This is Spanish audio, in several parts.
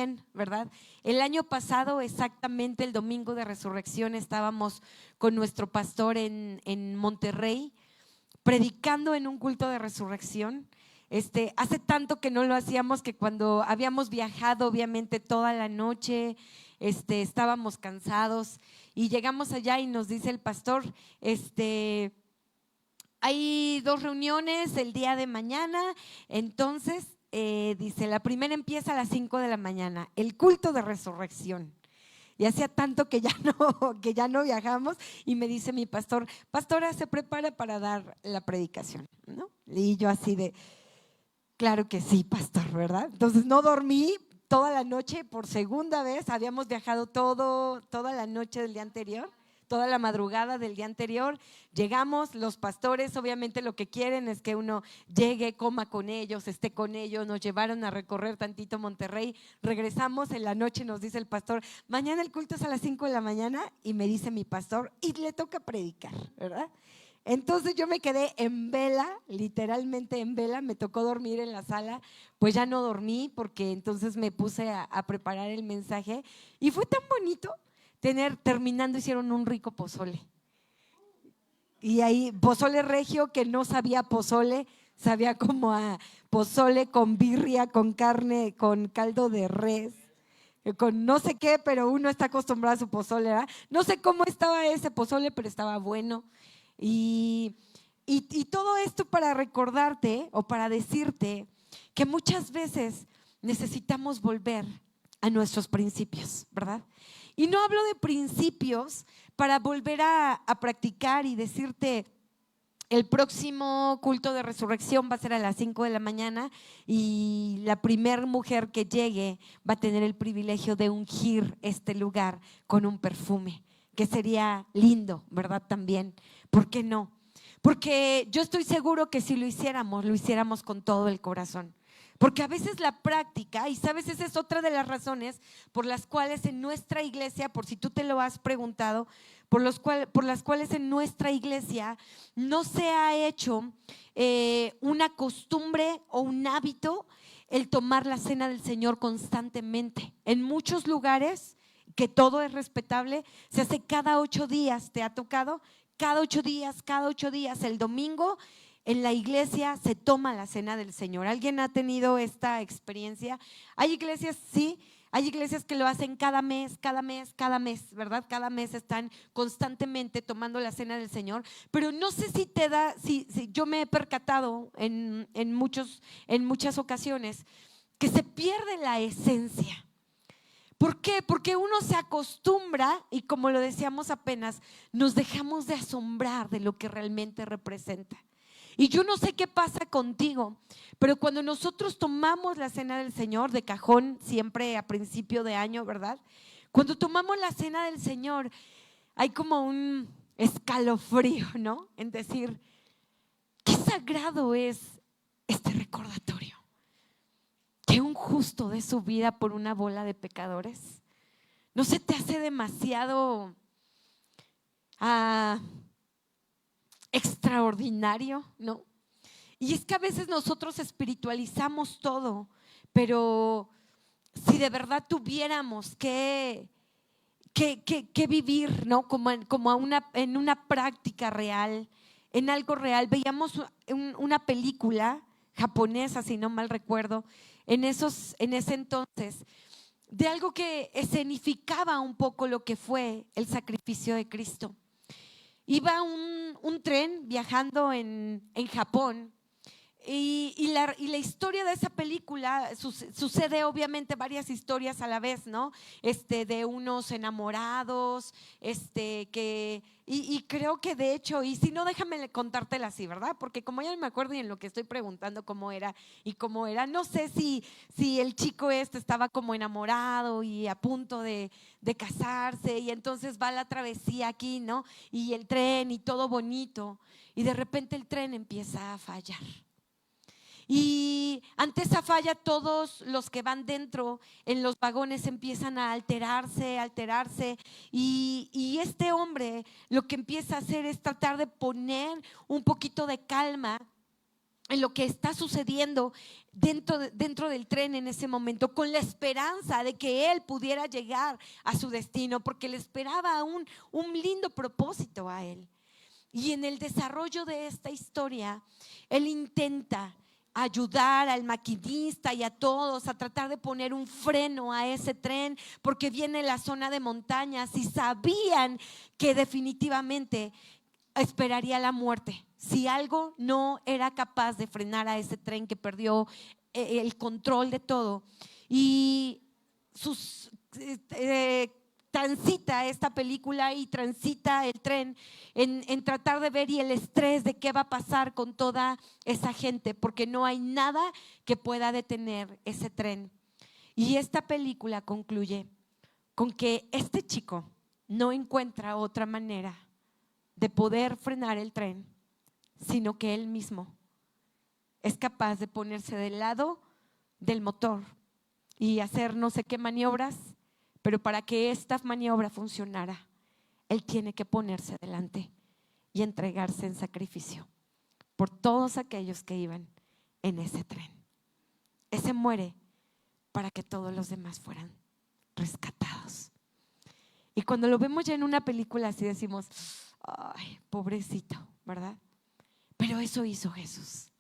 bien, ¿verdad? El año pasado, exactamente el domingo de resurrección, estábamos con nuestro pastor en Monterrey, predicando en un culto de resurrección. Hace tanto que no lo hacíamos que cuando habíamos viajado, obviamente toda la noche, estábamos cansados y llegamos allá y nos dice el pastor, hay 2 reuniones el día de mañana, entonces dice, la primera empieza a las 5 de la mañana, el culto de resurrección. Y hacía tanto que ya no viajamos y me dice mi pastor, pastora, se prepara para dar la predicación, ¿no? Y yo así de, claro que sí, pastor, ¿verdad? Entonces no dormí toda la noche por segunda vez, habíamos viajado toda la noche del día anterior, toda la madrugada del día anterior, llegamos, los pastores obviamente lo que quieren es que uno llegue, coma con ellos, esté con ellos, nos llevaron a recorrer tantito Monterrey, regresamos en la noche, nos dice el pastor, mañana el culto es a las 5 de la mañana y me dice mi pastor, y le toca predicar, ¿verdad? Entonces yo me quedé en vela, literalmente en vela, me tocó dormir en la sala, pues ya no dormí porque entonces me puse a preparar el mensaje y fue tan bonito terminando hicieron un rico pozole. Y ahí, pozole regio que no sabía pozole, sabía como a pozole con birria, con carne, con caldo de res, con no sé qué, pero uno está acostumbrado a su pozole, ¿verdad? No sé cómo estaba ese pozole, pero estaba bueno. Y todo esto para recordarte o para decirte que muchas veces necesitamos volver a nuestros principios, ¿verdad? Y no hablo de principios para volver a practicar y decirte, el próximo culto de resurrección va a ser a las 5 de la mañana y la primer mujer que llegue va a tener el privilegio de ungir este lugar con un perfume, que sería lindo, ¿verdad? También, ¿por qué no? Porque yo estoy seguro que si lo hiciéramos con todo el corazón. Porque a veces la práctica, y sabes, esa es otra de las razones por las cuales en nuestra iglesia, por si tú te lo has preguntado, por las cuales en nuestra iglesia no se ha hecho una costumbre o un hábito el tomar la cena del Señor constantemente. En muchos lugares, que todo es respetable, se hace cada 8 días, ¿te ha tocado? Cada 8 días, el domingo en la iglesia se toma la cena del Señor. ¿Alguien ha tenido esta experiencia? Hay iglesias, sí, hay iglesias que lo hacen cada mes, ¿verdad? Cada mes están constantemente tomando la cena del Señor, pero no sé si yo me he percatado en muchas ocasiones que se pierde la esencia. ¿Por qué? Porque uno se acostumbra y como lo decíamos apenas, nos dejamos de asombrar de lo que realmente representa. Y yo no sé qué pasa contigo, pero cuando nosotros tomamos la cena del Señor de cajón, siempre a principio de año, ¿verdad? Cuando tomamos la cena del Señor, hay como un escalofrío, ¿no? En decir, qué sagrado es este recordatorio. Que un justo dé su vida por una bola de pecadores. ¿No se te hace demasiado extraordinario, no? Y es que a veces nosotros espiritualizamos todo, pero si de verdad tuviéramos que vivir, ¿no? Como en una práctica real, en algo real. Veíamos una película japonesa, si no mal recuerdo, en ese entonces, de algo que escenificaba un poco lo que fue el sacrificio de Cristo. Iba un tren viajando en Japón y la historia de esa película sucede obviamente varias historias a la vez, ¿no? De unos enamorados, y creo que de hecho, y si no, déjame contártela así, ¿verdad? Porque como ya no me acuerdo y en lo que estoy preguntando cómo era, no sé si el chico estaba como enamorado y a punto de casarse y entonces va la travesía aquí, ¿no? Y el tren y todo bonito y de repente el tren empieza a fallar. Y ante esa falla todos los que van dentro en los vagones empiezan a alterarse y este hombre lo que empieza a hacer es tratar de poner un poquito de calma en lo que está sucediendo dentro del tren en ese momento, con la esperanza de que él pudiera llegar a su destino, porque le esperaba un lindo propósito a él. Y en el desarrollo de esta historia, él intenta ayudar al maquinista y a todos a tratar de poner un freno a ese tren, porque viene la zona de montañas y sabían que definitivamente esperaría la muerte si algo no era capaz de frenar a ese tren que perdió el control de todo. Y transita esta película y transita el tren en tratar de ver y el estrés de qué va a pasar con toda esa gente, porque no hay nada que pueda detener ese tren. Y esta película concluye con que este chico no encuentra otra manera de poder frenar el tren, sino que él mismo es capaz de ponerse del lado del motor y hacer no sé qué maniobras, pero para que esta maniobra funcionara, él tiene que ponerse delante y entregarse en sacrificio por todos aquellos que iban en ese tren. Ese muere para que todos los demás fueran rescatados. Y cuando lo vemos ya en una película así decimos, ay, pobrecito, ¿verdad? Pero eso hizo Jesús.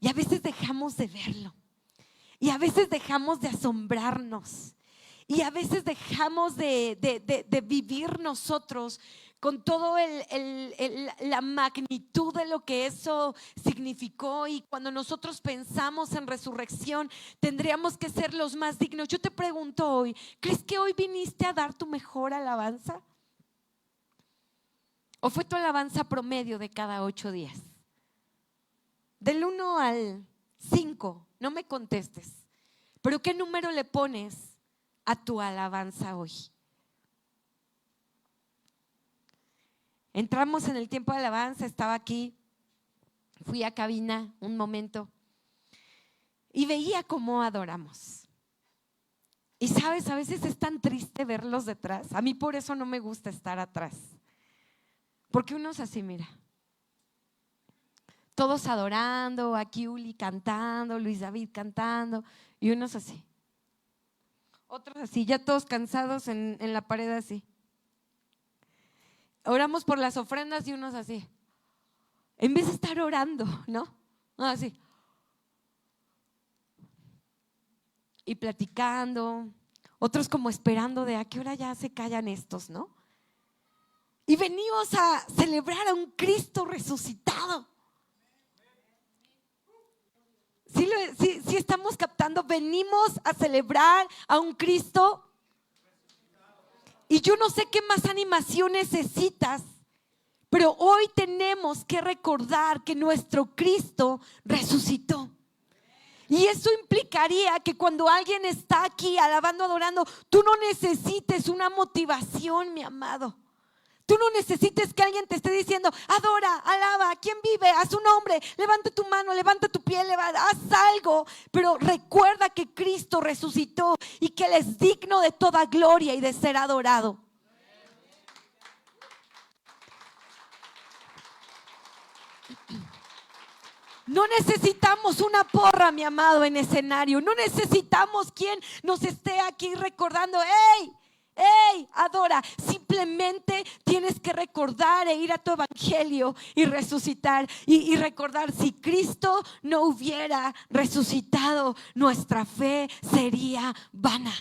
Y a veces dejamos de verlo. Y a veces dejamos de asombrarnos. Y a veces dejamos de vivir nosotros con todo la magnitud de lo que eso significó. Y cuando nosotros pensamos en resurrección, tendríamos que ser los más dignos. Yo te pregunto hoy, ¿crees que hoy viniste a dar tu mejor alabanza? ¿O fue tu alabanza promedio de cada 8 días? Del 1 al 5, no me contestes. Pero ¿qué número le pones a tu alabanza hoy? Entramos en el tiempo de alabanza, estaba aquí, fui a cabina un momento y veía cómo adoramos. Y sabes, a veces es tan triste verlos detrás. A mí por eso no me gusta estar atrás. Porque uno es así, mira. Todos adorando, aquí Uli cantando, Luis David cantando, y unos así. Otros así, ya todos cansados en la pared así. Oramos por las ofrendas y unos así. En vez de estar orando, ¿no? Así. Y platicando. Otros como esperando de a qué hora ya se callan estos, ¿no? Y venimos a celebrar a un Cristo resucitado. Sí estamos captando, venimos a celebrar a un Cristo. Y yo no sé qué más animación necesitas, pero hoy tenemos que recordar que nuestro Cristo resucitó. Y eso implicaría que cuando alguien está aquí alabando, adorando, tú no necesites una motivación, mi amado. Tú no necesites que alguien te esté diciendo, adora, alaba, ¿quién vive? A su nombre, levanta tu mano, levanta tu pie, haz algo. Pero recuerda que Cristo resucitó y que Él es digno de toda gloria y de ser adorado. No necesitamos una porra, mi amado, en escenario. No necesitamos quien nos esté aquí recordando, ¡hey! ¡Hey! Adora. Simplemente tienes que recordar e ir a tu evangelio y resucitar y recordar, si Cristo no hubiera resucitado, nuestra fe sería vana.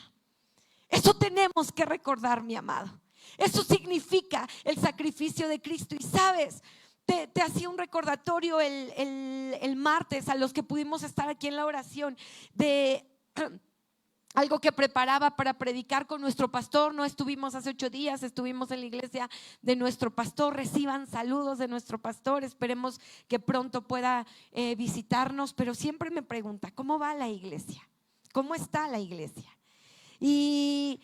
Eso tenemos que recordar, mi amado. Eso significa el sacrificio de Cristo. Y sabes, te hacía un recordatorio el martes a los que pudimos estar aquí en la oración de algo que preparaba para predicar con nuestro pastor. No estuvimos hace 8 días, estuvimos en la iglesia de nuestro pastor. Reciban saludos de nuestro pastor, esperemos que pronto pueda visitarnos. Pero siempre me pregunta, ¿cómo va la iglesia? ¿Cómo está la iglesia? Y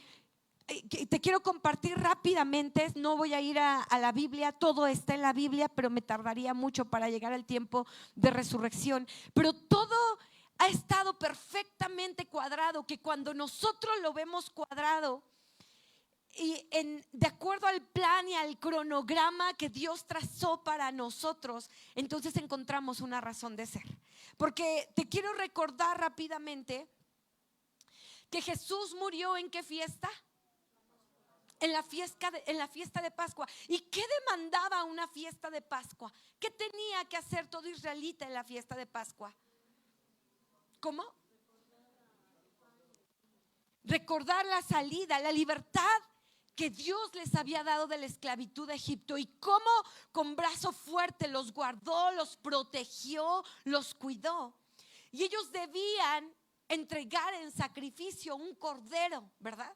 te quiero compartir rápidamente, no voy a ir a la Biblia, todo está en la Biblia, pero me tardaría mucho para llegar al tiempo de resurrección. Pero todo ha estado perfectamente cuadrado, que cuando nosotros lo vemos cuadrado, de acuerdo al plan y al cronograma que Dios trazó para nosotros, entonces encontramos una razón de ser. Porque te quiero recordar rápidamente que Jesús murió ¿en qué fiesta? En la fiesta de Pascua. ¿Y qué demandaba una fiesta de Pascua? ¿Qué tenía que hacer todo israelita en la fiesta de Pascua? ¿Cómo? Recordar la salida, la libertad que Dios les había dado de la esclavitud de Egipto y cómo con brazo fuerte los guardó, los protegió, los cuidó. Y ellos debían entregar en sacrificio un cordero, ¿verdad?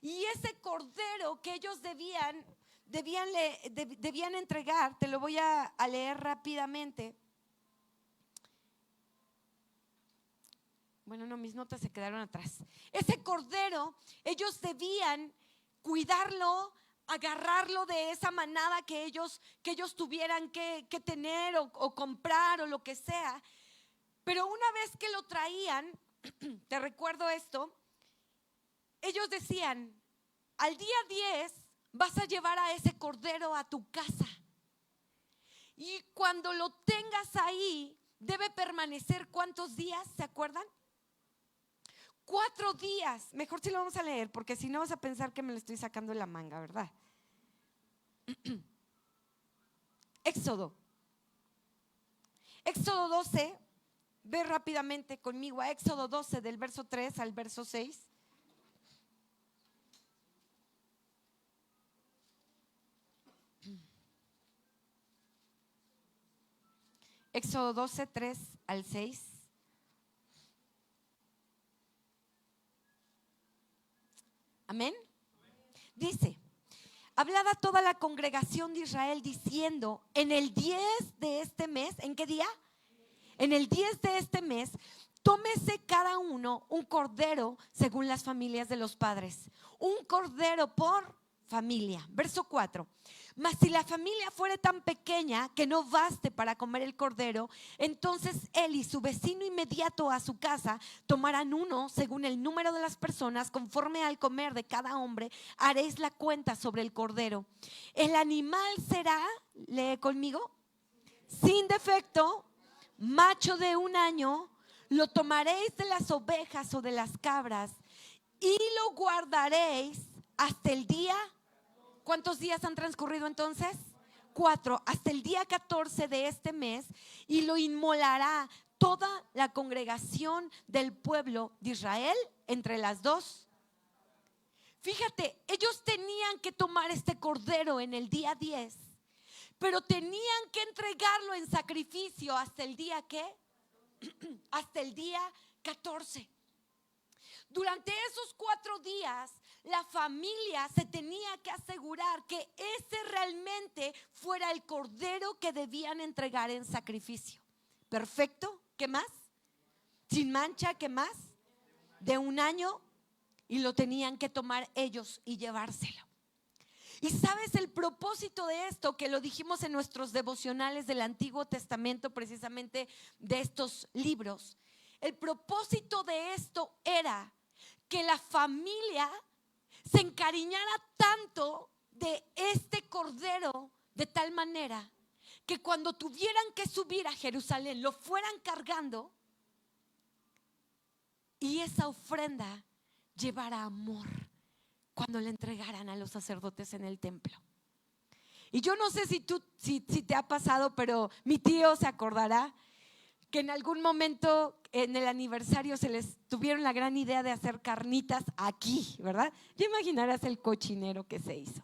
Y ese cordero que ellos debían entregar, te lo voy a leer rápidamente. Bueno, no, mis notas se quedaron atrás. Ese cordero, ellos debían cuidarlo, agarrarlo de esa manada que ellos tuvieran que tener o comprar o lo que sea. Pero una vez que lo traían, te recuerdo esto, ellos decían, al día 10 vas a llevar a ese cordero a tu casa. Y cuando lo tengas ahí, debe permanecer ¿cuántos días? ¿Se acuerdan? 4 días. Mejor si lo vamos a leer, porque si no vas a pensar que me lo estoy sacando de la manga, ¿verdad? Éxodo 12, ve rápidamente conmigo a Éxodo 12 del verso 3 al verso 6. Éxodo 12, 3 al 6. Amén. Dice: hablad a toda la congregación de Israel diciendo, en el 10 de este mes, ¿en qué día? En el 10 de este mes, tómese cada uno un cordero según las familias de los padres. Un cordero por familia. Verso 4. Mas si la familia fuere tan pequeña que no baste para comer el cordero, entonces él y su vecino inmediato a su casa tomarán uno según el número de las personas, conforme al comer de cada hombre, haréis la cuenta sobre el cordero. El animal será, lee conmigo, sin defecto, macho de 1 año, lo tomaréis de las ovejas o de las cabras y lo guardaréis hasta el día. ¿Cuántos días han transcurrido entonces? 4, hasta el día 14 de este mes, y lo inmolará toda la congregación del pueblo de Israel entre las dos. Fíjate, ellos tenían que tomar este cordero en el día 10, pero tenían que entregarlo en sacrificio hasta el día ¿qué? Hasta el día 14. Durante esos 4 días, la familia se tenía que asegurar que ese realmente fuera el cordero que debían entregar en sacrificio. Perfecto, ¿qué más? Sin mancha, ¿qué más? De 1 año, y lo tenían que tomar ellos y llevárselo. Y sabes el propósito de esto, que lo dijimos en nuestros devocionales del Antiguo Testamento, precisamente de estos libros. El propósito de esto era que la familia se encariñara tanto de este cordero, de tal manera que cuando tuvieran que subir a Jerusalén lo fueran cargando, y esa ofrenda llevara amor cuando le entregaran a los sacerdotes en el templo. Y yo no sé si te ha pasado, pero mi tío se acordará que en algún momento en el aniversario se les tuvieron la gran idea de hacer carnitas aquí, ¿verdad? Ya imaginarás el cochinero que se hizo.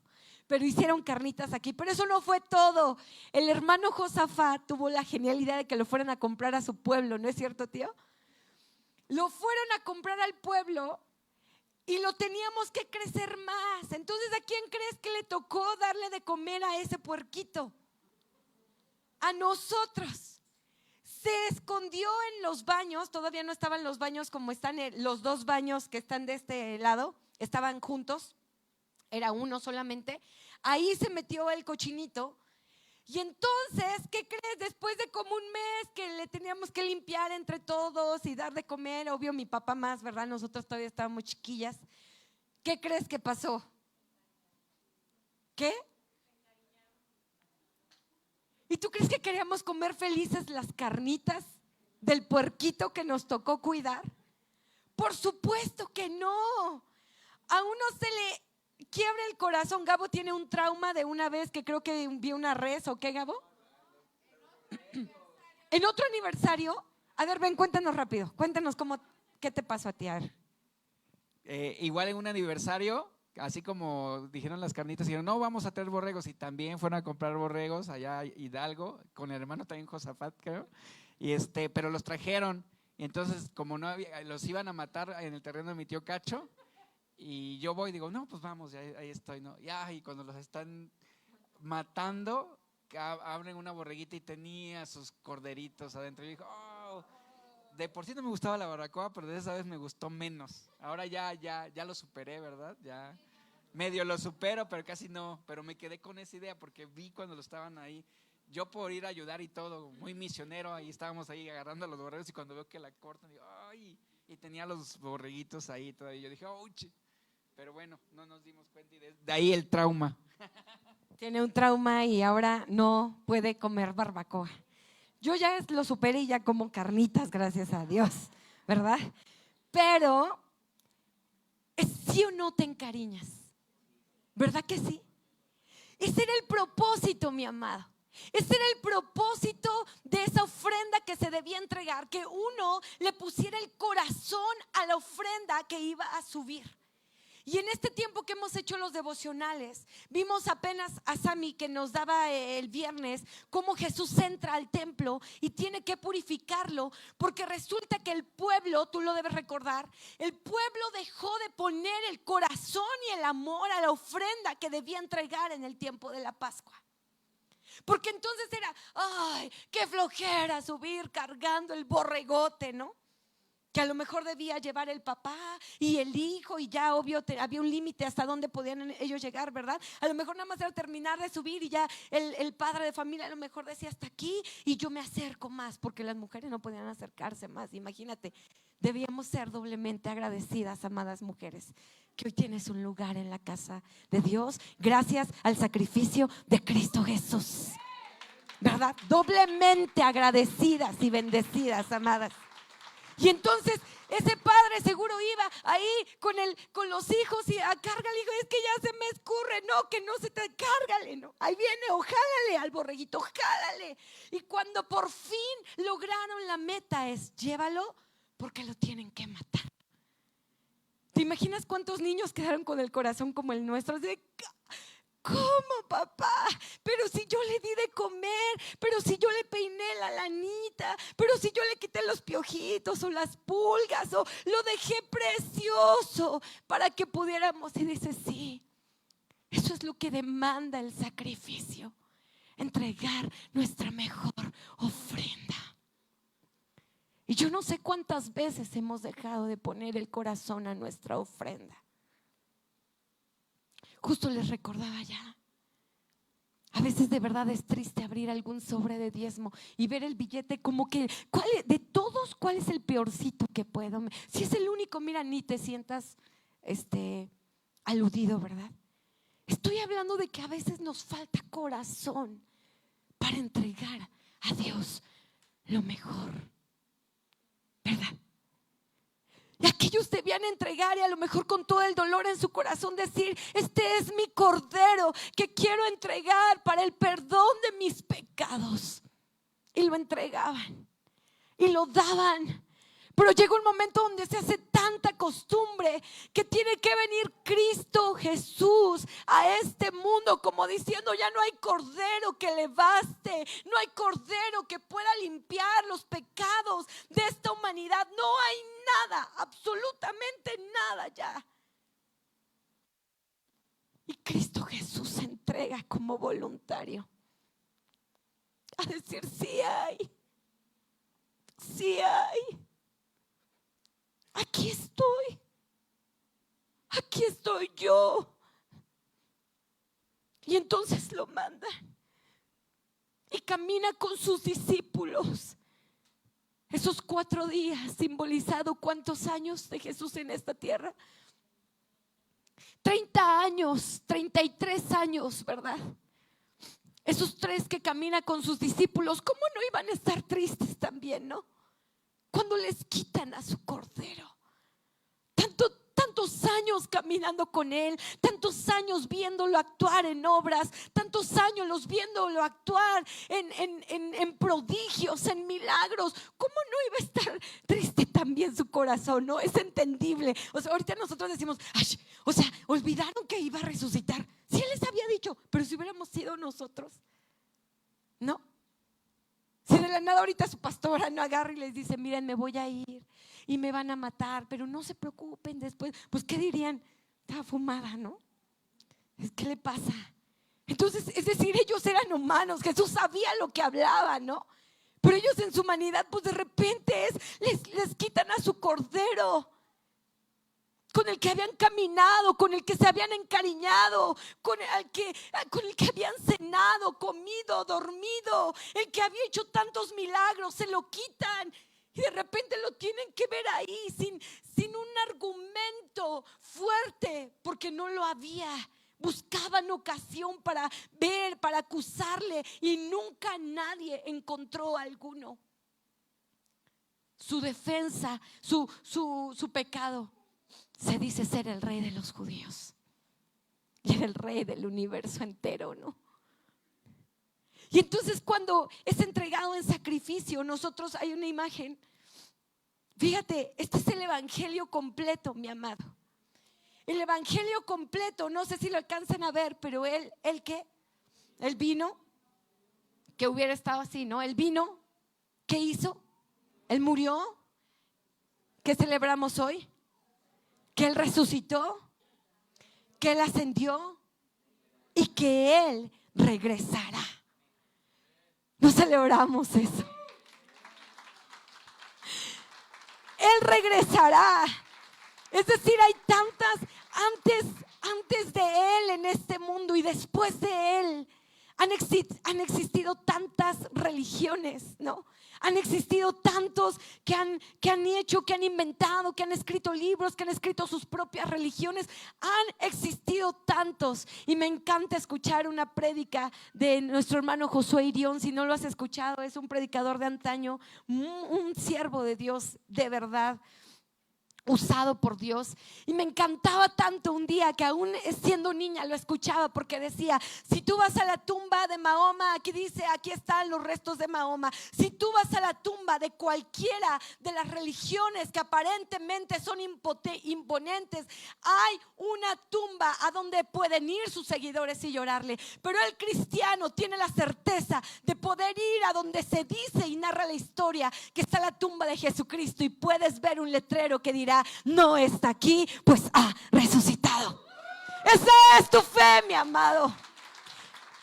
Pero hicieron carnitas aquí, pero eso no fue todo. El hermano Josafat tuvo la genialidad de que lo fueran a comprar a su pueblo, ¿no es cierto, tío? Lo fueron a comprar al pueblo y lo teníamos que crecer más. Entonces, ¿a quién crees que le tocó darle de comer a ese puerquito? A nosotros. Se escondió en los baños, todavía no estaban los baños como están los 2 baños que están de este lado, estaban juntos, era uno solamente. Ahí se metió el cochinito. Y entonces, ¿qué crees? Después de como 1 mes que le teníamos que limpiar entre todos y dar de comer, obvio mi papá más, ¿verdad? Nosotros todavía estábamos chiquillas. ¿Qué crees que pasó? ¿Qué? ¿Y tú crees que queríamos comer felices las carnitas del puerquito que nos tocó cuidar? Por supuesto que no. A uno se le quiebra el corazón. Gabo tiene un trauma de una vez que creo que vio una res, ¿o qué, Gabo? En otro aniversario. A ver, ven, cuéntanos rápido. Cuéntanos qué te pasó a ti. A ver. Igual en un aniversario, así como dijeron las carnitas, dijeron, no, vamos a traer borregos. Y también fueron a comprar borregos allá a Hidalgo, con el hermano también Josafat, creo. Pero los trajeron. Y entonces, como no había, los iban a matar en el terreno de mi tío Cacho. Y yo voy y digo, no, pues vamos, ya, ahí estoy, ¿no? Y cuando los están matando, abren una borreguita y tenía sus corderitos adentro. Y dijo, de por sí no me gustaba la barbacoa, pero de esa vez me gustó menos. Ahora ya lo superé, ¿verdad? Ya medio lo supero, pero casi no. Pero me quedé con esa idea porque vi cuando lo estaban ahí. Yo por ir a ayudar y todo, muy misionero, ahí estábamos ahí agarrando los borregos y cuando veo que la cortan, digo, ¡ay! Y tenía los borreguitos ahí todavía. Yo dije, ¡ouch! Pero bueno, no nos dimos cuenta y de ahí el trauma. Tiene un trauma y ahora no puede comer barbacoa. Yo ya lo superé y ya como carnitas, gracias a Dios, ¿verdad? Pero, ¿sí o no te encariñas? ¿Verdad que sí? Ese era el propósito, mi amado. Ese era el propósito de esa ofrenda que se debía entregar, que uno le pusiera el corazón a la ofrenda que iba a subir. Y en este tiempo que hemos hecho los devocionales, vimos apenas a Sammy que nos daba el viernes cómo Jesús entra al templo y tiene que purificarlo, porque resulta que el pueblo, tú lo debes recordar, el pueblo dejó de poner el corazón y el amor a la ofrenda que debía entregar en el tiempo de la Pascua. Porque entonces era, ¡ay, qué flojera subir cargando el borregote!, ¿no? Que a lo mejor debía llevar el papá y el hijo, y ya obvio había un límite hasta dónde podían ellos llegar, ¿verdad? A lo mejor nada más era terminar de subir y ya el padre de familia a lo mejor decía hasta aquí y yo me acerco más, porque las mujeres no podían acercarse más. Imagínate, debíamos ser doblemente agradecidas, amadas mujeres, que hoy tienes un lugar en la casa de Dios gracias al sacrificio de Cristo Jesús, ¿verdad? Doblemente agradecidas y bendecidas, amadas. Y entonces ese padre seguro iba ahí con los hijos y cárgale, hijo, es que ya se me escurre, no, que no se te cárgale, no, ahí viene, o jálale al borreguito, jálale. Y cuando por fin lograron la meta es, llévalo porque lo tienen que matar. ¿Te imaginas cuántos niños quedaron con el corazón como el nuestro? Así de, ¿cómo, papá? Pero si yo le di de comer, pero si yo le peiné la lanita, pero si yo le quité los piojitos o las pulgas o lo dejé precioso para que pudiéramos. Y dice, sí, eso es lo que demanda el sacrificio, entregar nuestra mejor ofrenda. Y yo no sé cuántas veces hemos dejado de poner el corazón a nuestra ofrenda. Justo les recordaba ya, a veces de verdad es triste abrir algún sobre de diezmo y ver el billete como que, de todos, ¿cuál es el peorcito que puedo? Si es el único, mira, ni te sientas aludido, ¿verdad? Estoy hablando de que a veces nos falta corazón para entregar a Dios lo mejor, ¿verdad? Y aquellos debían entregar y a lo mejor con todo el dolor en su corazón decir, este es mi cordero que quiero entregar para el perdón de mis pecados. Y lo entregaban y lo daban. Pero llega un momento donde se hace tanta costumbre que tiene que venir Cristo Jesús a este mundo como diciendo, ya no hay cordero que le baste, no hay cordero que pueda limpiar los pecados de esta humanidad, no hay nada, absolutamente nada ya. Y Cristo Jesús se entrega como voluntario a decir, sí hay, sí hay. Aquí estoy yo. Y entonces lo mandan y camina con sus discípulos. Esos 4 días simbolizado cuántos años de Jesús en esta tierra. 30 años, 33 años, ¿verdad? Esos 3 que camina con sus discípulos, ¿cómo no iban a estar tristes también, no? Cuando les quitan a su cordero. Tantos años caminando con él, tantos años viéndolo actuar en obras, tantos años viéndolo actuar en prodigios, en milagros. ¿Cómo no iba a estar triste también su corazón? No, es entendible. O sea, ahorita nosotros decimos, ay, o sea, olvidaron que iba a resucitar. Sí, él les había dicho, pero si hubiéramos sido nosotros, ¿no? Si de la nada ahorita su pastora no agarra y les dice, miren, me voy a ir y me van a matar, pero no se preocupen después. Pues, ¿qué dirían? Estaba fumada, ¿no? ¿Qué le pasa? Entonces, es decir, ellos eran humanos. Jesús sabía lo que hablaba, ¿no? Pero ellos en su humanidad, pues de repente les quitan a su cordero, con el que habían caminado, con el que se habían encariñado, con el que habían cenado, comido, dormido, el que había hecho tantos milagros. Se lo quitan y de repente lo tienen que ver ahí sin un argumento fuerte, porque no lo había. Buscaban ocasión para ver, para acusarle, y nunca nadie encontró alguno. Su defensa, su pecado, se dice ser el rey de los judíos y era el rey del universo entero, ¿no? Y entonces cuando es entregado en sacrificio, nosotros hay una imagen. Fíjate, este es el evangelio completo, mi amado. El evangelio completo, no sé si lo alcanzan a ver, pero él ¿qué? Él vino, que hubiera estado así, ¿no? Él vino, ¿qué hizo? Él murió. ¿Qué celebramos hoy? Que Él resucitó, que Él ascendió y que Él regresará. No celebramos eso. Él regresará. Es decir, hay tantas antes de Él en este mundo y después de Él. Han existido tantas religiones, ¿no? Han existido tantos que han hecho, que han inventado, que han escrito libros, que han escrito sus propias religiones. Han existido tantos. Y me encanta escuchar una prédica de nuestro hermano Josué Irión. Si no lo has escuchado, es un predicador de antaño, un siervo de Dios de verdad, usado por Dios. Y me encantaba tanto un día que aún siendo niña lo escuchaba, porque decía: si tú vas a la tumba de Mahoma, aquí dice, aquí están los restos de Mahoma. Si tú vas a la tumba de cualquiera de las religiones que aparentemente son imponentes, hay una tumba a donde pueden ir sus seguidores y llorarle. Pero el cristiano tiene la certeza de poder ir a donde se dice y narra la historia que está la tumba de Jesucristo, y puedes ver un letrero que dirá: no está aquí, pues ha resucitado. Esa es tu fe, mi amado.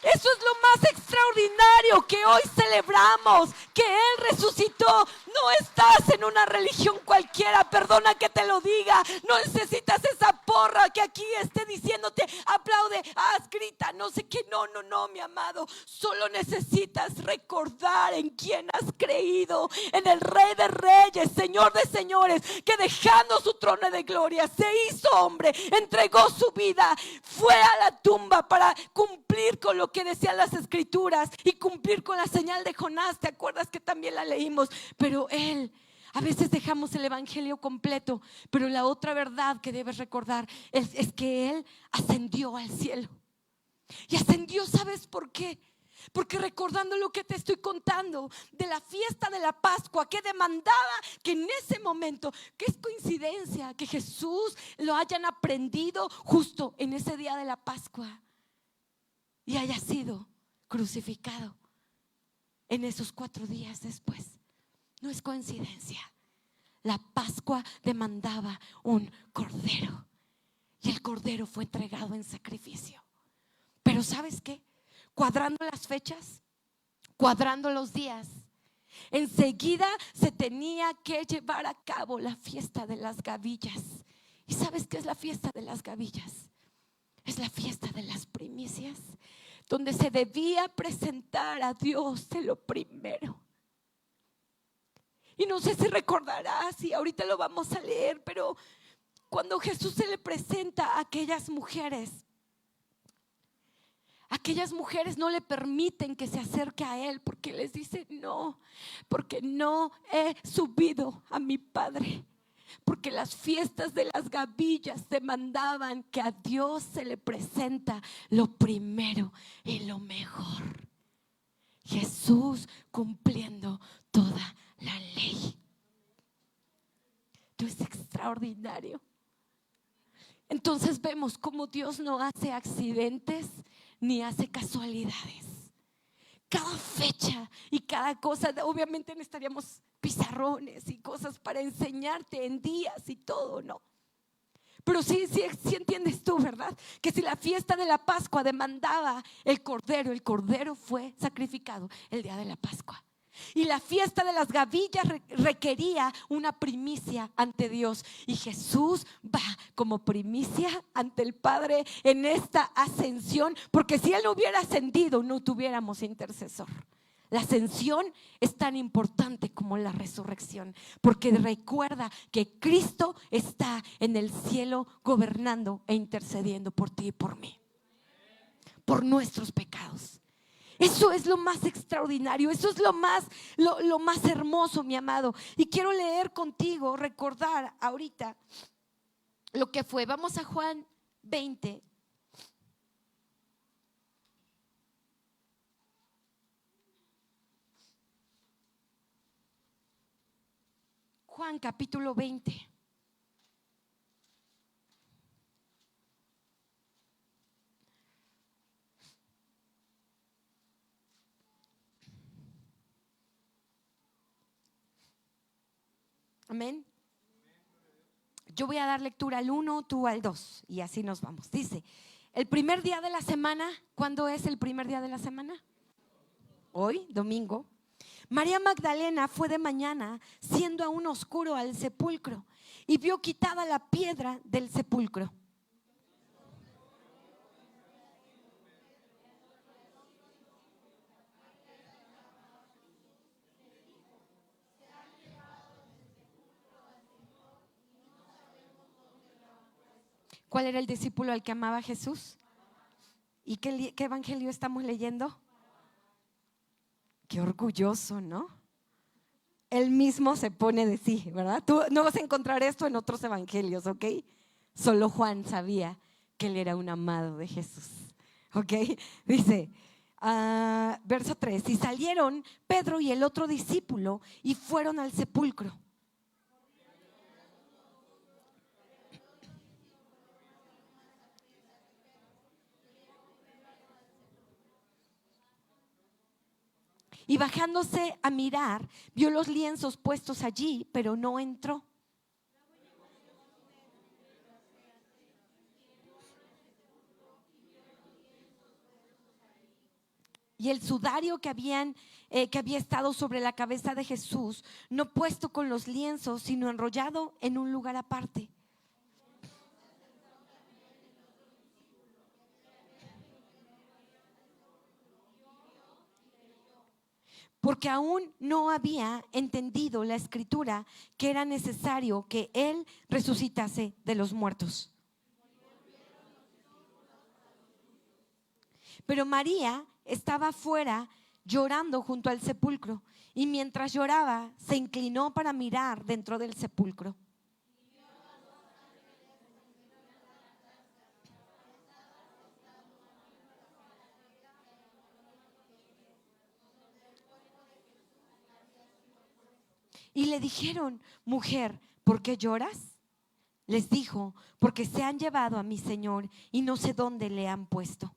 Eso es lo más extraordinario que hoy celebramos, que Él resucitó. No estás en una religión cualquiera, perdona que te lo diga. No necesitas esa porra que aquí esté diciéndote: aplaude, haz, grita, no sé qué. No, mi amado. Solo necesitas recordar en quién has creído, en el Rey de Reyes, Señor de Señores, que dejando su trono de gloria se hizo hombre, entregó su vida, fue a la tumba para cumplir con lo que decían las escrituras y cumplir con la señal de Jonás. ¿Te acuerdas que también la leímos? Pero Él, a veces dejamos el evangelio completo, pero la otra verdad que debes recordar es que Él ascendió al cielo. Y ascendió, ¿sabes por qué? Porque recordando lo que te estoy contando de la fiesta de la Pascua, que demandaba que en ese momento, que es coincidencia que Jesús lo hayan aprendido justo en ese día de la Pascua y haya sido crucificado en esos 4 días después. No es coincidencia. La Pascua demandaba un cordero y el cordero fue entregado en sacrificio. Pero ¿sabes qué? Cuadrando las fechas, cuadrando los días, enseguida se tenía que llevar a cabo la fiesta de las gavillas. ¿Y sabes qué es la fiesta de las gavillas? Es la fiesta de las primicias, donde se debía presentar a Dios de lo primero. Y no sé si recordarás, y ahorita lo vamos a leer, pero cuando Jesús se le presenta a aquellas mujeres, Aquellas mujeres no le permiten que se acerque a él porque les dice no, porque no he subido a mi padre. Porque las fiestas de las gavillas demandaban que a Dios se le presenta lo primero y lo mejor. Jesús cumpliendo toda la ley. Esto es extraordinario. Entonces vemos cómo Dios no hace accidentes ni hace casualidades. Cada fecha y cada cosa, obviamente necesitaríamos pizarrones y cosas para enseñarte en días y todo, ¿no? Pero sí entiendes tú, ¿verdad? Que si la fiesta de la Pascua demandaba el cordero fue sacrificado el día de la Pascua. Y la fiesta de las gavillas requería una primicia ante Dios. Y Jesús va como primicia ante el Padre en esta ascensión. Porque si Él no hubiera ascendido, no tuviéramos intercesor. La ascensión es tan importante como la resurrección, porque recuerda que Cristo está en el cielo gobernando e intercediendo por ti y por mí, por nuestros pecados. Eso es lo más extraordinario, eso es lo más hermoso, mi amado. Y quiero leer contigo, recordar ahorita lo que fue. Vamos a Juan 20. Juan capítulo 20. Amén. Yo voy a dar lectura al 1, tú al 2 y así nos vamos. Dice, el primer día de la semana, ¿cuándo es el primer día de la semana? Hoy, domingo. María Magdalena fue de mañana, siendo aún oscuro, al sepulcro y vio quitada la piedra del sepulcro. ¿Cuál era el discípulo al que amaba Jesús? ¿Y qué evangelio estamos leyendo? Qué orgulloso, ¿no? Él mismo se pone de sí, ¿verdad? Tú no vas a encontrar esto en otros evangelios, ¿ok? Solo Juan sabía que él era un amado de Jesús, ¿ok? Dice, verso 3, y salieron Pedro y el otro discípulo y fueron al sepulcro. Y bajándose a mirar, vio los lienzos puestos allí, pero no entró. Y el sudario que había estado sobre la cabeza de Jesús, no puesto con los lienzos, sino enrollado en un lugar aparte. Porque aún no había entendido la escritura que era necesario que Él resucitase de los muertos. Pero María estaba afuera llorando junto al sepulcro, y mientras lloraba se inclinó para mirar dentro del sepulcro. Y le dijeron, mujer, ¿por qué lloras? Les dijo, porque se han llevado a mi Señor y no sé dónde le han puesto.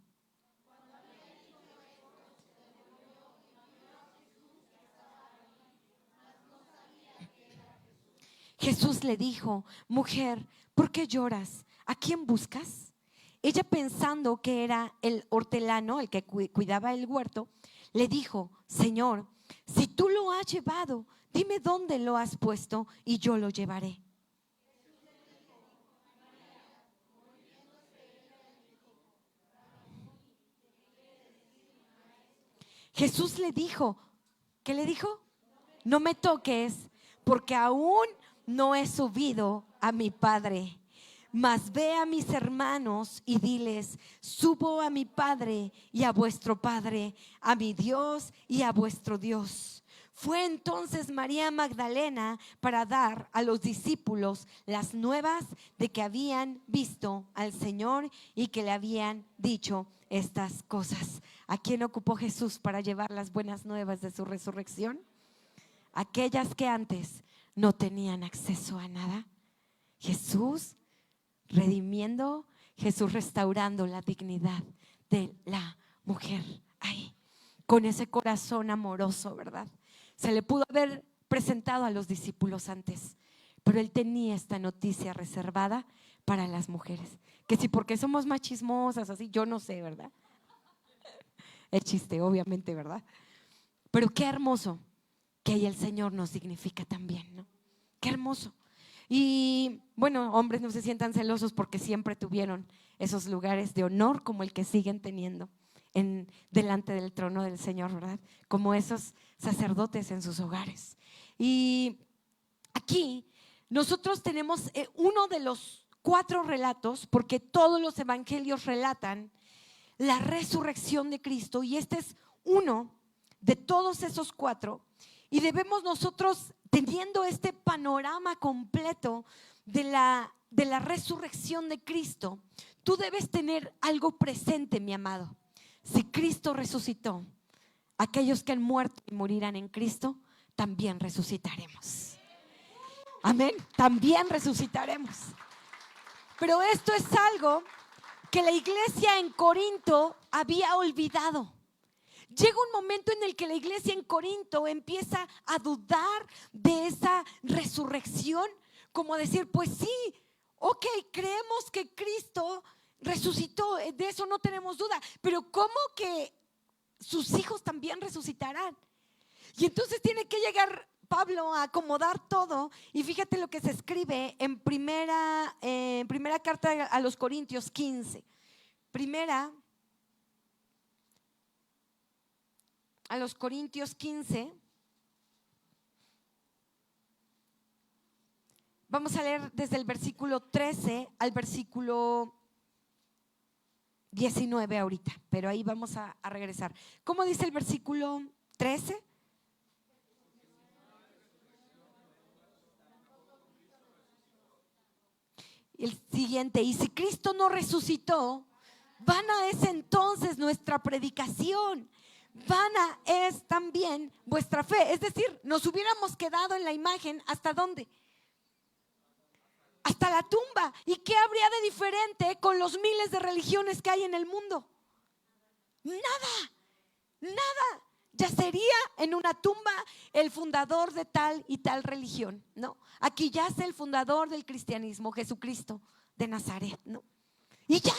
Jesús le dijo, mujer, ¿por qué lloras? ¿A quién buscas? Ella, pensando que era el hortelano, el que cuidaba el huerto, le dijo, Señor, si tú lo has llevado, dime dónde lo has puesto y yo lo llevaré. Jesús le dijo, ¿qué le dijo? No me toques, porque aún no he subido a mi Padre. Mas ve a mis hermanos y diles: subo a mi Padre y a vuestro Padre, a mi Dios y a vuestro Dios. Fue entonces María Magdalena para dar a los discípulos las nuevas de que habían visto al Señor y que le habían dicho estas cosas. ¿A quién ocupó Jesús para llevar las buenas nuevas de su resurrección? Aquellas que antes no tenían acceso a nada. Jesús redimiendo, Jesús restaurando la dignidad de la mujer ahí, con ese corazón amoroso, ¿verdad? Se le pudo haber presentado a los discípulos antes, pero él tenía esta noticia reservada para las mujeres. Que si porque somos más chismosas, así, yo no sé, ¿verdad? El chiste, obviamente, ¿verdad? Pero qué hermoso que ahí el Señor nos dignifica también, ¿no? Qué hermoso. Y bueno, hombres, no se sientan celosos porque siempre tuvieron esos lugares de honor como el que siguen teniendo delante del trono del Señor, ¿verdad? Como esos sacerdotes en sus hogares. Y aquí nosotros tenemos uno de los 4 relatos, porque todos los evangelios relatan la resurrección de Cristo, y este es uno de todos esos 4. Y debemos nosotros, teniendo este panorama completo de la resurrección de Cristo, tú debes tener algo presente, mi amado. Si Cristo resucitó, aquellos que han muerto y morirán en Cristo, también resucitaremos. Amén, también resucitaremos. Pero esto es algo que la iglesia en Corinto había olvidado. Llega un momento en el que la iglesia en Corinto empieza a dudar de esa resurrección, como decir, pues sí, ok, creemos que Cristo resucitó, de eso no tenemos duda, pero ¿cómo que sus hijos también resucitarán? Y entonces tiene que llegar Pablo a acomodar todo, y fíjate lo que se escribe en primera carta a los Corintios 15. Primera a los Corintios 15. Vamos a leer desde el versículo 13 al versículo 19 ahorita, pero ahí vamos a regresar. ¿Cómo dice el versículo 13? El siguiente: y si Cristo no resucitó, vana es entonces nuestra predicación, vana es también vuestra fe. Es decir, nos hubiéramos quedado en la imagen, ¿hasta dónde? Hasta la tumba. ¿Y qué habría de diferente con los miles de religiones que hay en el mundo? Nada, nada. Yacería en una tumba el fundador de tal y tal religión, ¿no? Aquí yace el fundador del cristianismo, Jesucristo de Nazaret, ¿no? Y ya.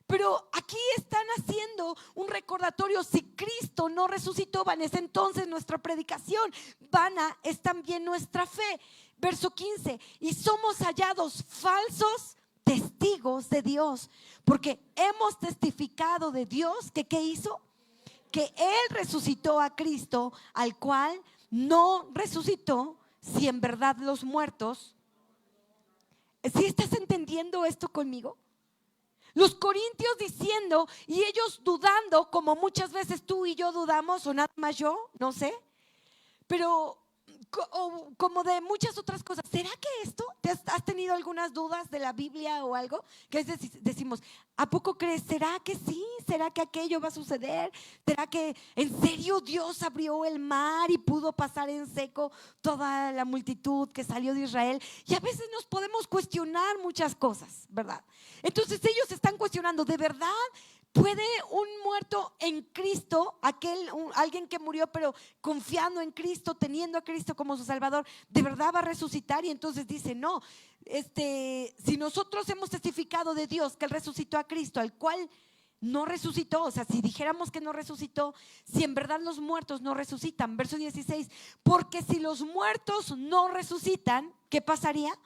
Pero aquí están haciendo un recordatorio: si Cristo no resucitó, vana es entonces nuestra predicación, vana es también nuestra fe. Verso 15: y somos hallados falsos testigos de Dios, porque hemos testificado de Dios que ¿qué hizo? Que Él resucitó a Cristo, al cual no resucitó, si en verdad los muertos. ¿Sí estás entendiendo esto conmigo? Los corintios diciendo y ellos dudando, como muchas veces tú y yo dudamos, o nada más yo, no sé, pero como de muchas otras cosas. ¿Será que esto? ¿Has tenido algunas dudas de la Biblia o algo? Que decimos, ¿a poco crees? ¿Será que sí? ¿Será que aquello va a suceder? ¿Será que en serio Dios abrió el mar y pudo pasar en seco toda la multitud que salió de Israel? Y a veces nos podemos cuestionar muchas cosas, ¿verdad? Entonces ellos están cuestionando, ¿de verdad puede un muerto en Cristo, alguien que murió pero confiando en Cristo, teniendo a Cristo como su Salvador, de verdad va a resucitar? Y entonces dice, no, si nosotros hemos testificado de Dios que Él resucitó a Cristo, al cual no resucitó, o sea, si dijéramos que no resucitó, si en verdad los muertos no resucitan. Verso 16: porque si los muertos no resucitan, ¿qué pasaría?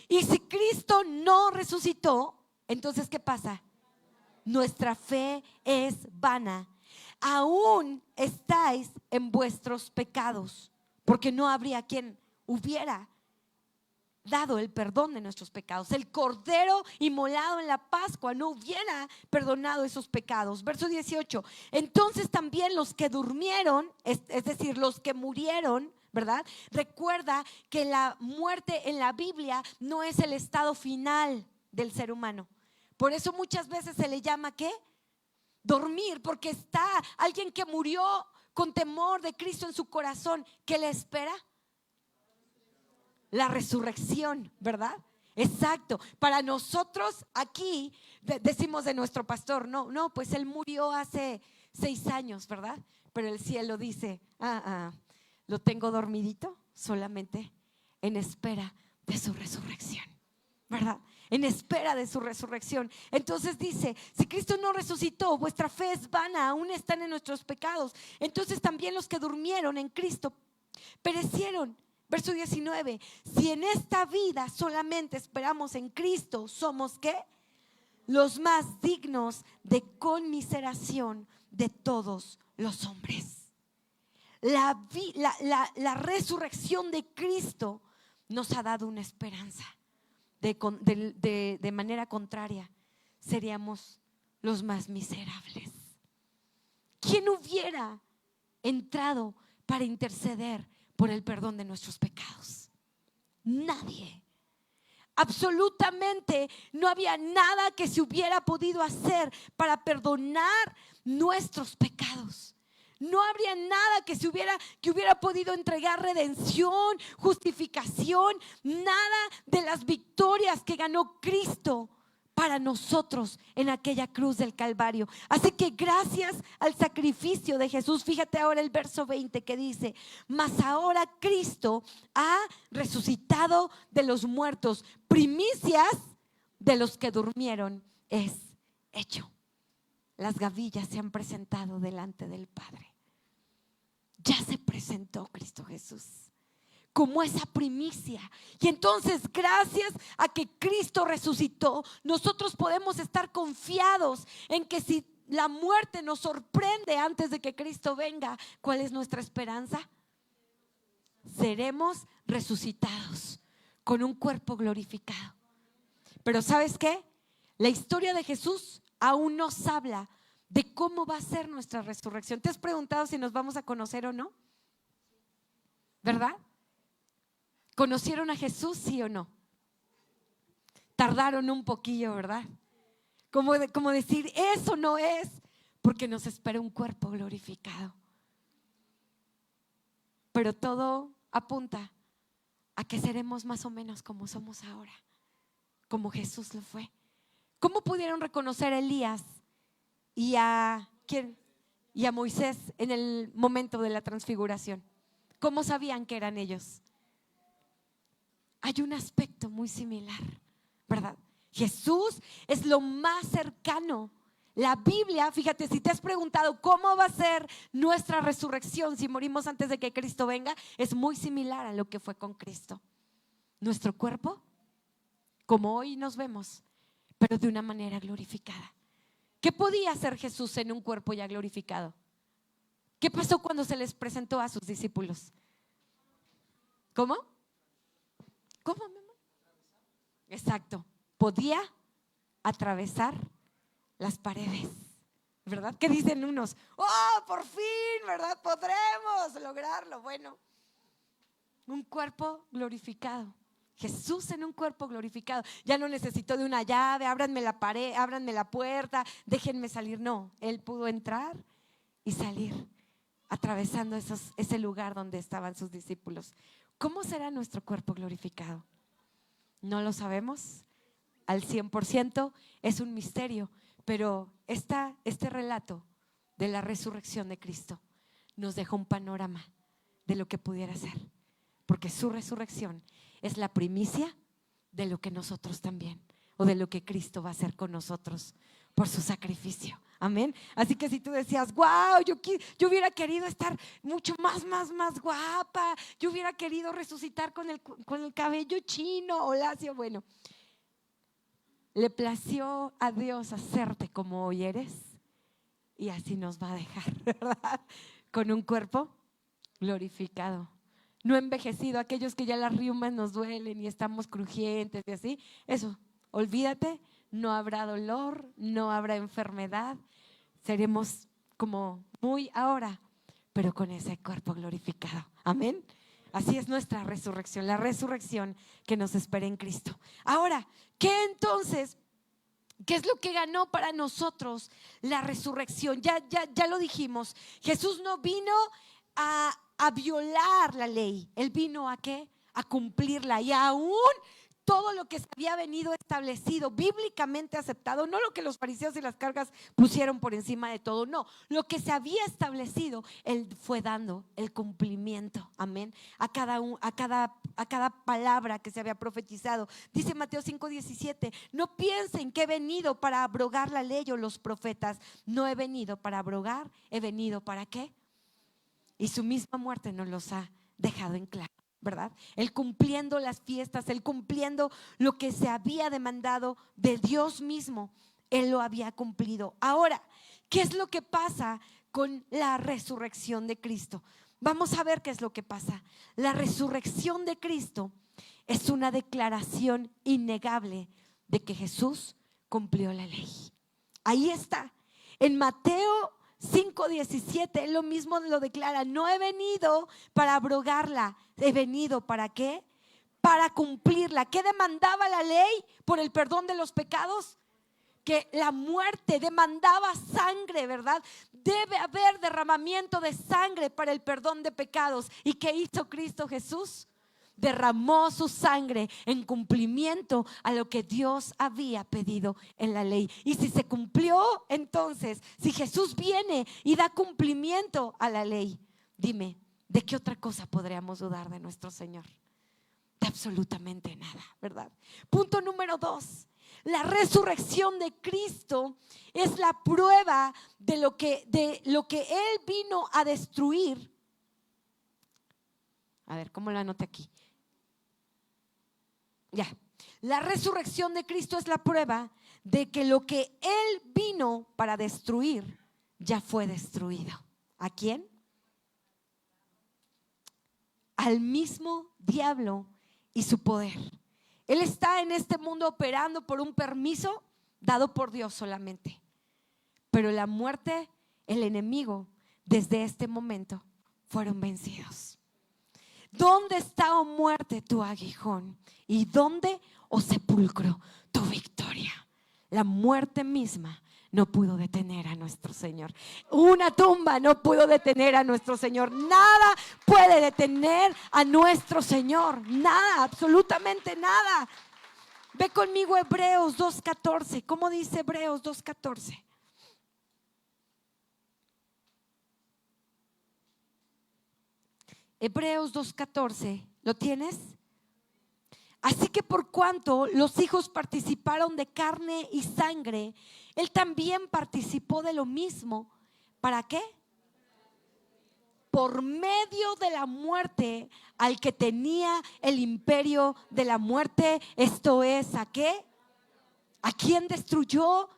Y si Cristo no resucitó, entonces, ¿qué pasa? Nuestra fe es vana. Aún estáis en vuestros pecados, porque no habría quien hubiera dado el perdón de nuestros pecados. El cordero inmolado en la Pascua no hubiera perdonado esos pecados. Verso 18. Entonces también los que durmieron, es decir, los que murieron, ¿verdad? Recuerda que la muerte en la Biblia no es el estado final del ser humano. Por eso muchas veces se le llama ¿qué? Dormir, porque está alguien que murió con temor de Cristo en su corazón. ¿Qué le espera? La resurrección, ¿verdad? Exacto. Para nosotros aquí decimos de nuestro pastor, no, pues él murió hace 6 años, ¿verdad? Pero el cielo dice, lo tengo dormidito solamente en espera de su resurrección, ¿verdad? En espera de su resurrección. Entonces dice, si Cristo no resucitó, vuestra fe es vana, aún están en nuestros pecados. Entonces también los que durmieron en Cristo perecieron. Verso 19, si en esta vida solamente esperamos en Cristo, somos ¿qué? Los más dignos de conmiseración de todos los hombres. La resurrección de Cristo nos ha dado una esperanza. De manera contraria, seríamos los más miserables. ¿Quién hubiera entrado para interceder por el perdón de nuestros pecados? Nadie. Absolutamente no había nada que se hubiera podido hacer para perdonar nuestros pecados. No habría nada que hubiera podido entregar redención, justificación, nada de las victorias que ganó Cristo para nosotros en aquella cruz del Calvario. Así que gracias al sacrificio de Jesús, fíjate ahora el verso 20 que dice, mas ahora Cristo ha resucitado de los muertos, primicias de los que durmieron es hecho. Las gavillas se han presentado delante del Padre. Ya se presentó Cristo Jesús como esa primicia. Y entonces, gracias a que Cristo resucitó, nosotros podemos estar confiados en que si la muerte nos sorprende antes de que Cristo venga, ¿cuál es nuestra esperanza? Seremos resucitados con un cuerpo glorificado. Pero ¿sabes qué? La historia de Jesús aún nos habla de cómo va a ser nuestra resurrección. ¿Te has preguntado si nos vamos a conocer o no? ¿Verdad? ¿Conocieron a Jesús, sí o no? Tardaron un poquillo, ¿verdad? Como decir, eso no es, porque nos espera un cuerpo glorificado. Pero todo apunta a que seremos más o menos como somos ahora, como Jesús lo fue. ¿Cómo pudieron reconocer a Elías y a Moisés en el momento de la transfiguración? ¿Cómo sabían que eran ellos? Hay un aspecto muy similar, ¿verdad? Jesús es lo más cercano. La Biblia, fíjate, si te has preguntado cómo va a ser nuestra resurrección si morimos antes de que Cristo venga, es muy similar a lo que fue con Cristo. Nuestro cuerpo, como hoy nos vemos, pero de una manera glorificada. ¿Qué podía hacer Jesús en un cuerpo ya glorificado? ¿Qué pasó cuando se les presentó a sus discípulos? ¿Cómo? ¿Cómo, mi amor? Exacto. Podía atravesar las paredes, ¿verdad? ¿Qué dicen unos? ¡Oh, por fin! ¿Verdad? Podremos lograrlo. Bueno, un cuerpo glorificado. Jesús en un cuerpo glorificado. Ya no necesitó de una llave, ábranme la pared, ábranme la puerta, déjenme salir. No, Él pudo entrar y salir, atravesando ese lugar donde estaban sus discípulos. ¿Cómo será nuestro cuerpo glorificado? No lo sabemos al 100%, es un misterio, pero este relato de la resurrección de Cristo nos deja un panorama de lo que pudiera ser, porque su resurrección es la primicia de lo que nosotros también, o de lo que Cristo va a hacer con nosotros por su sacrificio. Amén. Así que si tú decías, wow, yo hubiera querido estar mucho más guapa, yo hubiera querido resucitar con el cabello chino o lacio, bueno, le plació a Dios hacerte como hoy eres y así nos va a dejar, ¿verdad? Con un cuerpo glorificado. no envejecido, aquellos que ya las riumas nos duelen y estamos crujientes y así, eso, olvídate, no habrá dolor, no habrá enfermedad, seremos como muy ahora, pero con ese cuerpo glorificado. Amén. Así es nuestra resurrección, la resurrección que nos espera en Cristo. Ahora, ¿qué entonces? ¿Qué es lo que ganó para nosotros la resurrección? Ya lo dijimos, Jesús no vino a violar la ley. Él vino ¿a qué? A cumplirla. Y aún todo lo que se había venido establecido, bíblicamente aceptado, no lo que los fariseos y las cargas pusieron por encima de todo, no, lo que se había establecido, Él fue dando el cumplimiento, amén, a cada palabra que se había profetizado. Dice Mateo 5:17, no piensen que he venido para abrogar la ley o los profetas, no he venido para abrogar, he venido ¿para qué? Y su misma muerte nos los ha dejado en claro, ¿verdad? Él cumpliendo las fiestas, Él cumpliendo lo que se había demandado de Dios mismo, Él lo había cumplido. Ahora, ¿qué es lo que pasa con la resurrección de Cristo? Vamos a ver qué es lo que pasa. La resurrección de Cristo es una declaración innegable de que Jesús cumplió la ley. Ahí está. En Mateo 5:17, él lo mismo lo declara, no he venido para abrogarla, he venido ¿para qué? Para cumplirla. ¿Qué demandaba la ley por el perdón de los pecados? Que la muerte demandaba sangre, ¿verdad? Debe haber derramamiento de sangre para el perdón de pecados. ¿Y qué hizo Cristo Jesús? Derramó su sangre en cumplimiento a lo que Dios había pedido en la ley. Y si se cumplió, entonces, si Jesús viene y da cumplimiento a la ley, dime, ¿de qué otra cosa podríamos dudar de nuestro Señor? De absolutamente nada, ¿verdad? Punto número 2. La resurrección de Cristo es la prueba de lo que Él vino a destruir. A ver, ¿cómo lo anoté aquí? Ya, la resurrección de Cristo es la prueba de que lo que Él vino para destruir ya fue destruido. ¿A quién? Al mismo diablo y su poder. Él está en este mundo operando por un permiso dado por Dios solamente. Pero la muerte, el enemigo, desde este momento fueron vencidos. ¿Dónde está, oh muerte, tu aguijón? ¿Y dónde, oh sepulcro, tu victoria? La muerte misma no pudo detener a nuestro Señor. Una tumba no pudo detener a nuestro Señor. Nada puede detener a nuestro Señor. Nada, absolutamente nada. Ve conmigo Hebreos 2:14. ¿Cómo dice Hebreos 2:14? Hebreos 2:14, ¿lo tienes? Así que por cuanto los hijos participaron de carne y sangre, Él también participó de lo mismo. ¿Para qué? Por medio de la muerte al que tenía el imperio de la muerte. Esto es, ¿a qué? ¿A quién destruyó?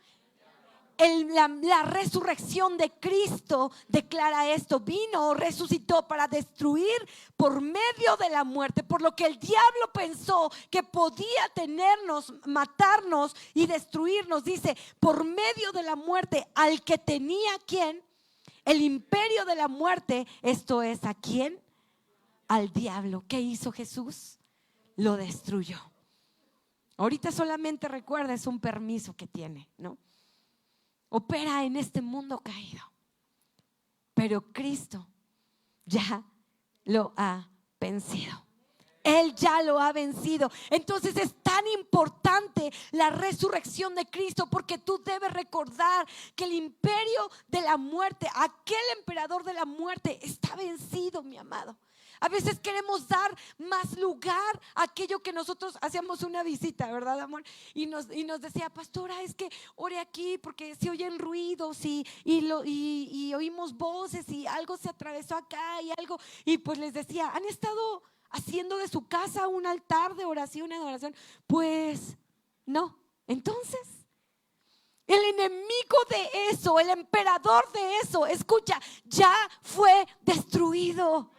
La resurrección de Cristo declara esto, vino, resucitó para destruir por medio de la muerte, por lo que el diablo pensó que podía tenernos, matarnos y destruirnos, dice, por medio de la muerte al que tenía, ¿quién? El imperio de la muerte, esto es, ¿a quién? Al diablo. ¿Qué hizo Jesús? Lo destruyó. Ahorita solamente recuerda, es un permiso que tiene, ¿no? Opera en este mundo caído, pero Cristo ya lo ha vencido. Él ya lo ha vencido. Entonces es tan importante la resurrección de Cristo, porque tú debes recordar que el imperio de la muerte, aquel emperador de la muerte, está vencido, mi amado. A veces queremos dar más lugar a aquello que nosotros hacíamos una visita, ¿verdad, amor? Y nos decía, pastora, es que ore aquí porque se oyen ruidos y oímos voces y algo se atravesó acá y algo. Y pues les decía, ¿han estado haciendo de su casa un altar de oración y adoración? Pues no. Entonces, el enemigo de eso, el emperador de eso, escucha, ya fue destruido.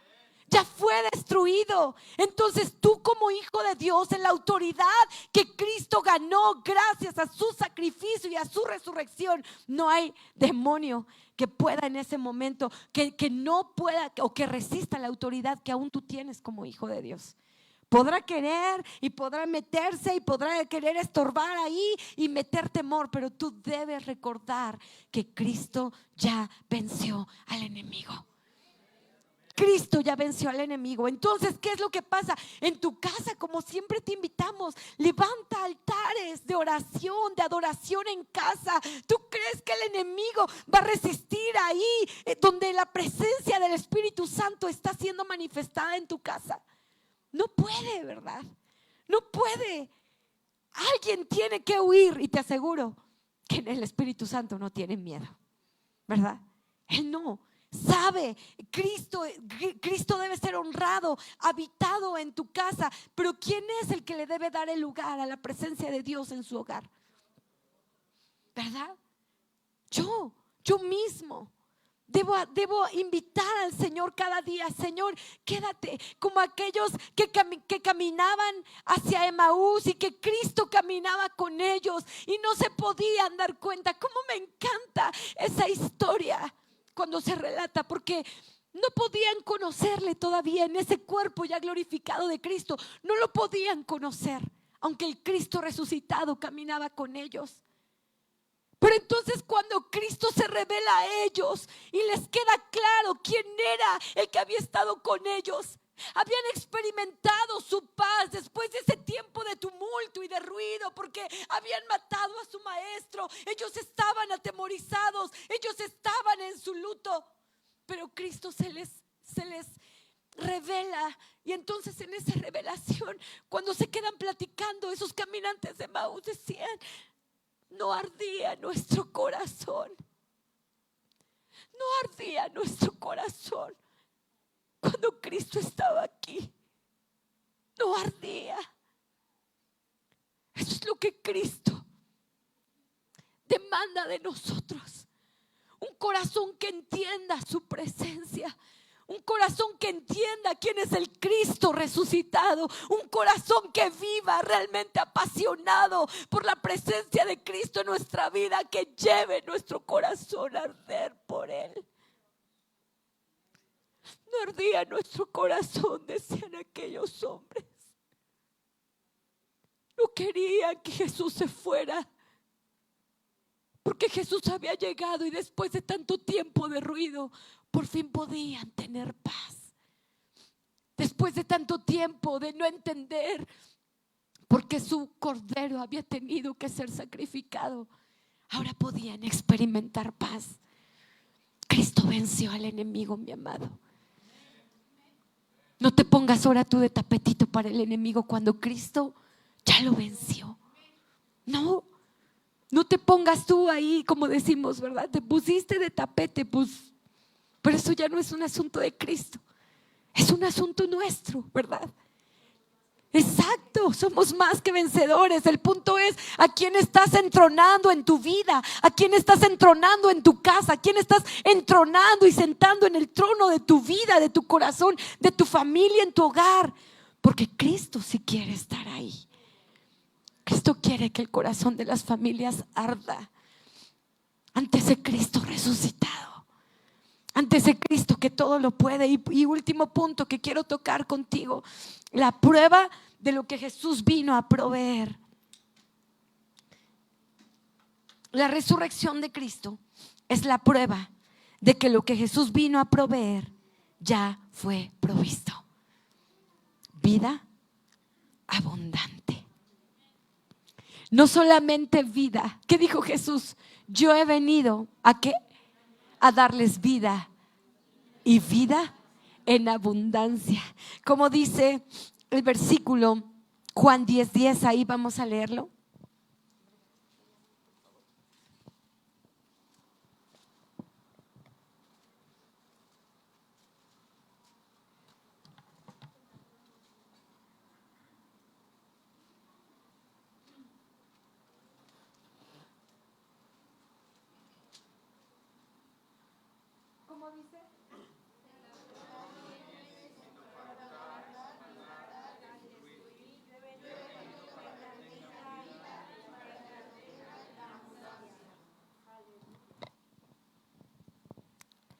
ya fue destruido. Entonces tú, como hijo de Dios, en la autoridad que Cristo ganó gracias a su sacrificio y a su resurrección, no hay demonio que pueda en ese momento, que no pueda o que resista la autoridad que aún tú tienes como hijo de Dios. Podrá querer y podrá meterse y podrá querer estorbar ahí y meter temor, pero tú debes recordar que Cristo ya venció al enemigo. Cristo ya venció al enemigo. Entonces, ¿qué es lo que pasa? En tu casa, como siempre te invitamos, levanta altares de oración, de adoración en casa. ¿Tú crees que el enemigo va a resistir ahí donde la presencia del Espíritu Santo está siendo manifestada en tu casa? No puede, ¿verdad? No puede. Alguien tiene que huir, y te aseguro que el Espíritu Santo no tiene miedo, ¿verdad? Él no sabe. Cristo debe ser honrado, habitado en tu casa. Pero ¿quién es el que le debe dar el lugar a la presencia de Dios en su hogar? ¿Verdad? Yo mismo. Debo invitar al Señor cada día. Señor, quédate como aquellos que caminaban hacia Emaús y que Cristo caminaba con ellos y no se podían dar cuenta. Cómo me encanta esa historia cuando se relata, porque no podían conocerle todavía en ese cuerpo ya glorificado de Cristo. No lo podían conocer, aunque el Cristo resucitado caminaba con ellos. Pero entonces cuando Cristo se revela a ellos y les queda claro quién era el que había estado con ellos, habían experimentado su paz después de ese tiempo de tumulto y de ruido, porque habían matado a su maestro. Ellos estaban atemorizados, ellos estaban en su luto, pero Cristo se les revela. Y entonces en esa revelación, cuando se quedan platicando, esos caminantes de Emaús decían: no ardía nuestro corazón. No ardía nuestro corazón cuando Cristo estaba aquí. No ardía. Eso es lo que Cristo demanda de nosotros. Un corazón que entienda su presencia. Un corazón que entienda quién es el Cristo resucitado. Un corazón que viva realmente apasionado por la presencia de Cristo en nuestra vida, que lleve nuestro corazón a arder por Él. No ardía nuestro corazón, decían aquellos hombres. No querían que Jesús se fuera, porque Jesús había llegado y después de tanto tiempo de ruido, por fin podían tener paz. Después de tanto tiempo de no entender por qué su cordero había tenido que ser sacrificado, ahora podían experimentar paz. Cristo venció al enemigo, mi amado. No te pongas ahora tú de tapetito para el enemigo cuando Cristo ya lo venció. No te pongas tú ahí, como decimos, ¿verdad? Te pusiste de tapete, pues. Pero eso ya no es un asunto de Cristo, es un asunto nuestro, ¿verdad? Exacto, somos más que vencedores. El punto es a quién estás entronando en tu vida, a quién estás entronando en tu casa, a quién estás entronando y sentando en el trono de tu vida, de tu corazón, de tu familia, en tu hogar. Porque Cristo sí quiere estar ahí. Cristo quiere que el corazón de las familias arda ante ese Cristo resucitado, ante ese Cristo que todo lo puede. Y último punto que quiero tocar contigo: la prueba de lo que Jesús vino a proveer. La resurrección de Cristo es la prueba de que lo que Jesús vino a proveer ya fue provisto. Vida abundante. No solamente vida. ¿Qué dijo Jesús? Yo he venido ¿a qué? A darles vida, y vida en abundancia. Como dice el versículo Juan 10:10, ahí vamos a leerlo.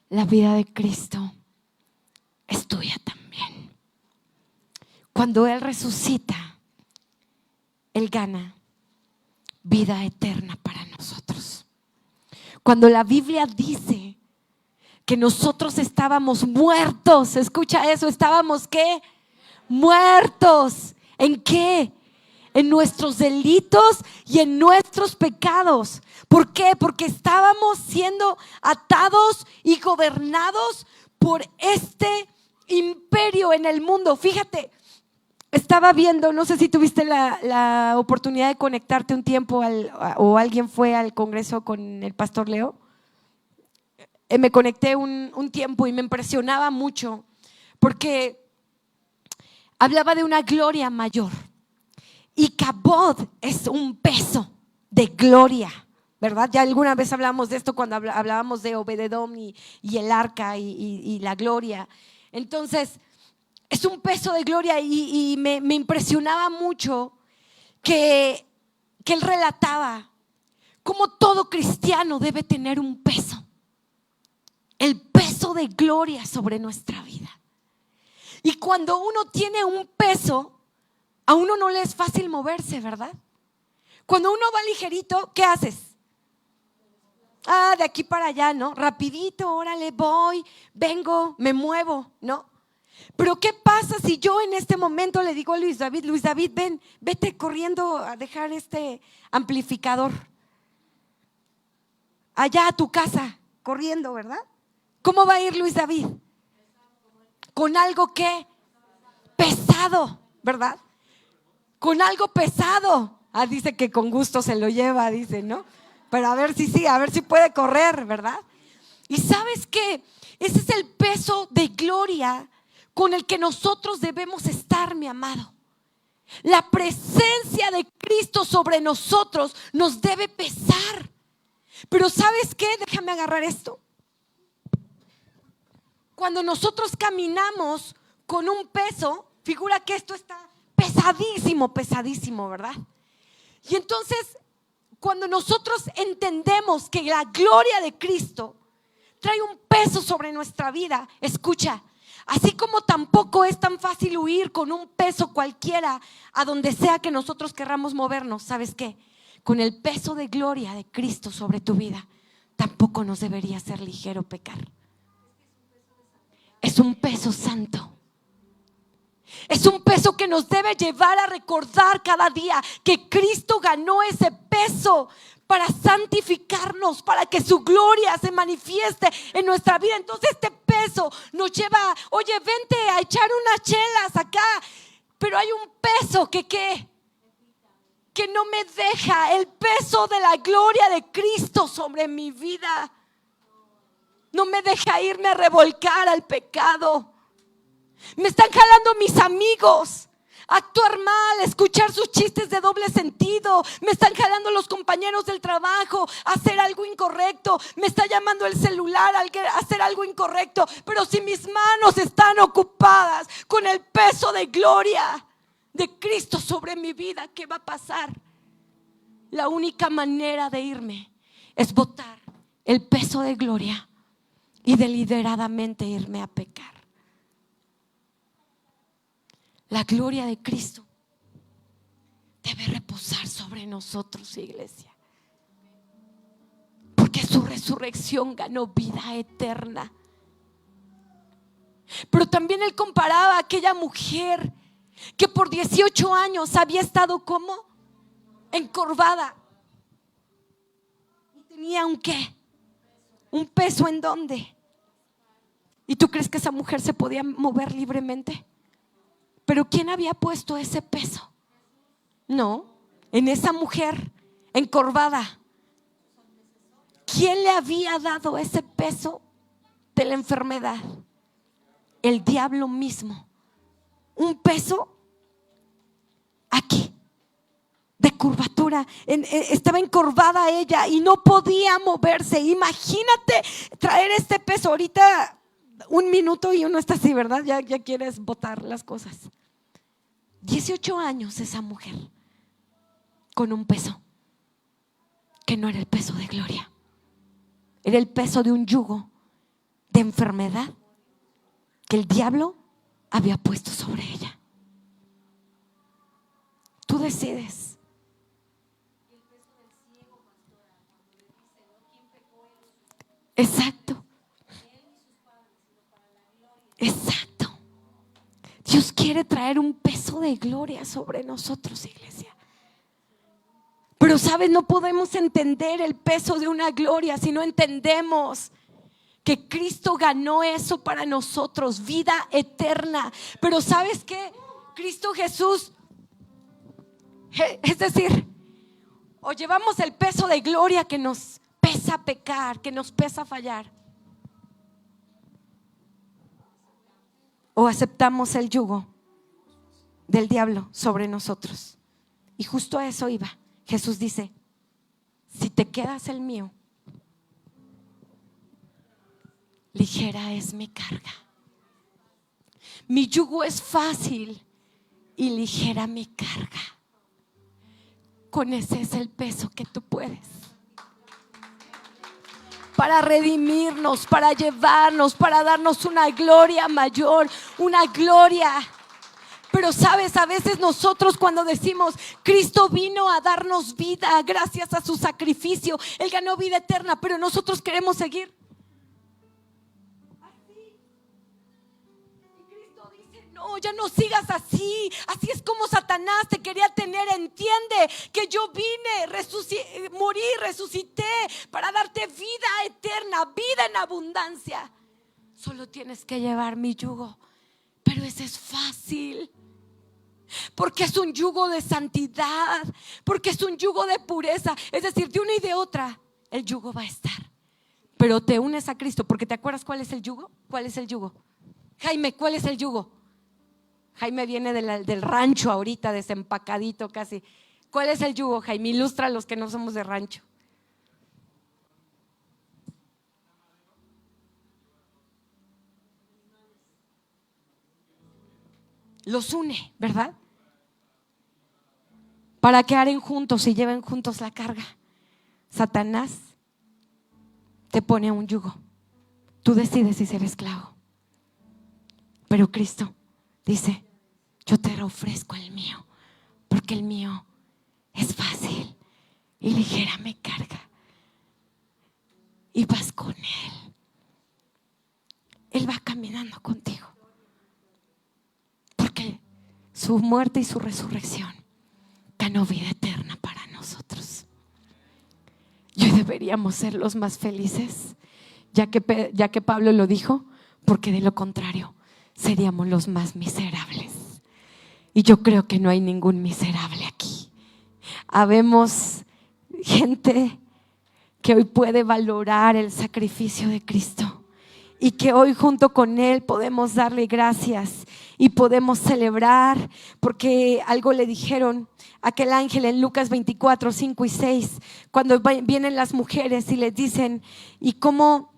la vida de Cristo es tuya también. Cuando Él resucita, Él gana vida eterna para nosotros. Cuando la Biblia dice que nosotros estábamos muertos, escucha eso, estábamos ¿qué? Muertos. ¿En qué? En nuestros delitos y en nuestros pecados. ¿Por qué? Porque estábamos siendo atados y gobernados por este imperio en el mundo. Fíjate, estaba viendo, no sé si tuviste la oportunidad de conectarte un tiempo o alguien fue al congreso con el pastor Leo. Me conecté un tiempo y me impresionaba mucho porque hablaba de una gloria mayor. Y Kabod es un peso de gloria, ¿verdad? Ya alguna vez hablamos de esto cuando hablábamos de Obededom y el arca y la gloria. Entonces, es un peso de gloria y me impresionaba mucho que él relataba cómo todo cristiano debe tener un peso. El peso de gloria sobre nuestra vida. Y cuando uno tiene un peso, a uno no le es fácil moverse, ¿verdad? Cuando uno va ligerito, ¿qué haces? De aquí para allá, ¿no? Rapidito, órale, voy, vengo, me muevo, ¿no? Pero ¿qué pasa si yo en este momento le digo a Luis David, ven, vete corriendo a dejar este amplificador allá a tu casa, corriendo, ¿verdad? ¿Cómo va a ir Luis David? Con algo que pesado, ¿verdad? Con algo pesado. Dice que con gusto se lo lleva, dice, ¿no? Pero a ver si puede correr, ¿verdad? Y ¿sabes qué? Ese es el peso de gloria con el que nosotros debemos estar, mi amado. La presencia de Cristo sobre nosotros nos debe pesar. Pero ¿sabes qué? Déjame agarrar esto. Cuando nosotros caminamos con un peso, figura que esto está pesadísimo, pesadísimo, ¿verdad? Y entonces, cuando nosotros entendemos que la gloria de Cristo trae un peso sobre nuestra vida, escucha, así como tampoco es tan fácil huir con un peso cualquiera a donde sea que nosotros querramos movernos, ¿sabes qué? Con el peso de gloria de Cristo sobre tu vida, tampoco nos debería ser ligero pecar. Es un peso santo. Es un peso que nos debe llevar a recordar cada día que Cristo ganó ese peso para santificarnos, para que su gloria se manifieste en nuestra vida. Entonces este peso nos lleva, oye, vente a echar unas chelas acá, pero hay un peso que no me deja, el peso de la gloria de Cristo sobre mi vida. No me deja irme a revolcar al pecado. Me están jalando mis amigos a actuar mal, a escuchar sus chistes de doble sentido. Me están jalando los compañeros del trabajo a hacer algo incorrecto. Me está llamando el celular a hacer algo incorrecto. Pero si mis manos están ocupadas con el peso de gloria de Cristo sobre mi vida, ¿qué va a pasar? La única manera de irme es botar el peso de gloria y deliberadamente irme a pecar. La gloria de Cristo debe reposar sobre nosotros, iglesia, porque su resurrección ganó vida eterna. Pero también él comparaba a aquella mujer que por 18 años había estado como encorvada y tenía un ¿qué? Un peso. ¿En dónde? ¿Y tú crees que esa mujer se podía mover libremente? Pero ¿quién había puesto ese peso? No, en esa mujer encorvada. ¿Quién le había dado ese peso de la enfermedad? El diablo mismo. Un peso aquí, de curvatura. Estaba encorvada ella y no podía moverse. Imagínate traer este peso. Ahorita un minuto y uno está así, ¿verdad? Ya quieres botar las cosas. 18 años esa mujer con un peso que no era el peso de gloria, era el peso de un yugo de enfermedad que el diablo había puesto sobre ella. Tú decides. Exacto. Exacto. Dios quiere traer un peso de gloria sobre nosotros, iglesia. Pero sabes, no podemos entender el peso de una gloria si no entendemos que Cristo ganó eso para nosotros, vida eterna. Pero ¿sabes qué? Cristo Jesús, es decir, o llevamos el peso de gloria que nos pesa pecar, que nos pesa fallar, o aceptamos el yugo del diablo sobre nosotros. Y justo a eso iba. Jesús dice: si te quedas el mío, ligera es mi carga. Mi yugo es fácil y ligera mi carga. Con ese es el peso que tú puedes. Para redimirnos, para llevarnos, para darnos una gloria mayor, una gloria. Pero sabes, a veces nosotros cuando decimos Cristo vino a darnos vida gracias a su sacrificio, Él ganó vida eterna, pero nosotros queremos seguir así. Y Cristo dice: no, ya no sigas así. Así es como Satanás te quería tener. Entiende que yo vine, morí, resucité para darte vida eterna, vida en abundancia. Solo tienes que llevar mi yugo. Pero ese es fácil, porque es un yugo de santidad, porque es un yugo de pureza. Es decir, de una y de otra el yugo va a estar, pero te unes a Cristo. Porque ¿te acuerdas cuál es el yugo? ¿Cuál es el yugo? Jaime, ¿cuál es el yugo? Jaime viene del rancho ahorita, desempacadito casi. ¿Cuál es el yugo, Jaime? Ilustra a los que no somos de rancho. Los une, ¿verdad? Para que aren juntos y lleven juntos la carga. Satanás te pone un yugo. Tú decides si ser esclavo. Pero Cristo dice: yo te ofrezco el mío, porque el mío es fácil y ligera mi carga. Y vas con Él. Él va caminando contigo. Porque su muerte y su resurrección ganó vida eterna para nosotros. Y hoy deberíamos ser los más felices, ya que Pablo lo dijo, porque de lo contrario seríamos los más miserables. Y yo creo que no hay ningún miserable aquí. Habemos gente que hoy puede valorar el sacrificio de Cristo y que hoy junto con Él podemos darle gracias y podemos celebrar, porque algo le dijeron a aquel ángel en Lucas 24, 5 y 6, cuando vienen las mujeres y les dicen: y como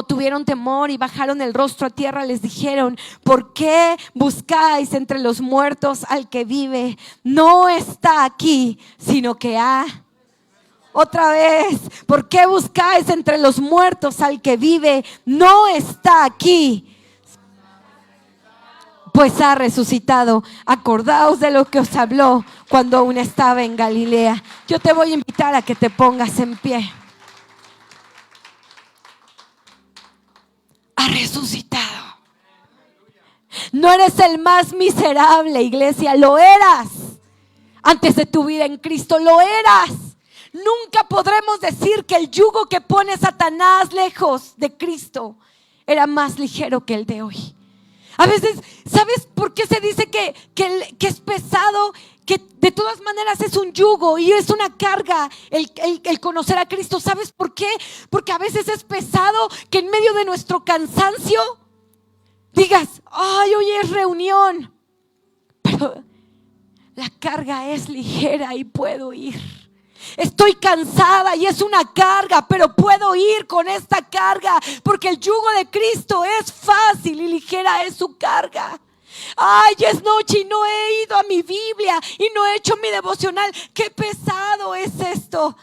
tuvieron temor y bajaron el rostro a tierra, les dijeron: ¿por qué buscáis entre los muertos al que vive? No está aquí, sino que ha... Otra vez, ¿por qué buscáis entre los muertos al que vive? No está aquí, pues ha resucitado. Acordaos de lo que os habló cuando aún estaba en Galilea. Yo te voy a invitar a que te pongas en pie. Ha resucitado. No eres el más miserable, iglesia. Lo eras antes de tu vida en Cristo. Lo eras. Nunca podremos decir que el yugo que pone Satanás lejos de Cristo era más ligero que el de hoy. A veces, ¿sabes por qué se dice que es pesado? Que de todas maneras es un yugo y es una carga el conocer a Cristo. ¿Sabes por qué? Porque a veces es pesado que en medio de nuestro cansancio digas: ay, hoy es reunión, pero la carga es ligera y puedo ir. Estoy cansada y es una carga, pero puedo ir con esta carga, porque el yugo de Cristo es fácil y ligera es su carga. Ay, es noche y no he ido a mi Biblia y no he hecho mi devocional. Qué pesado es esto.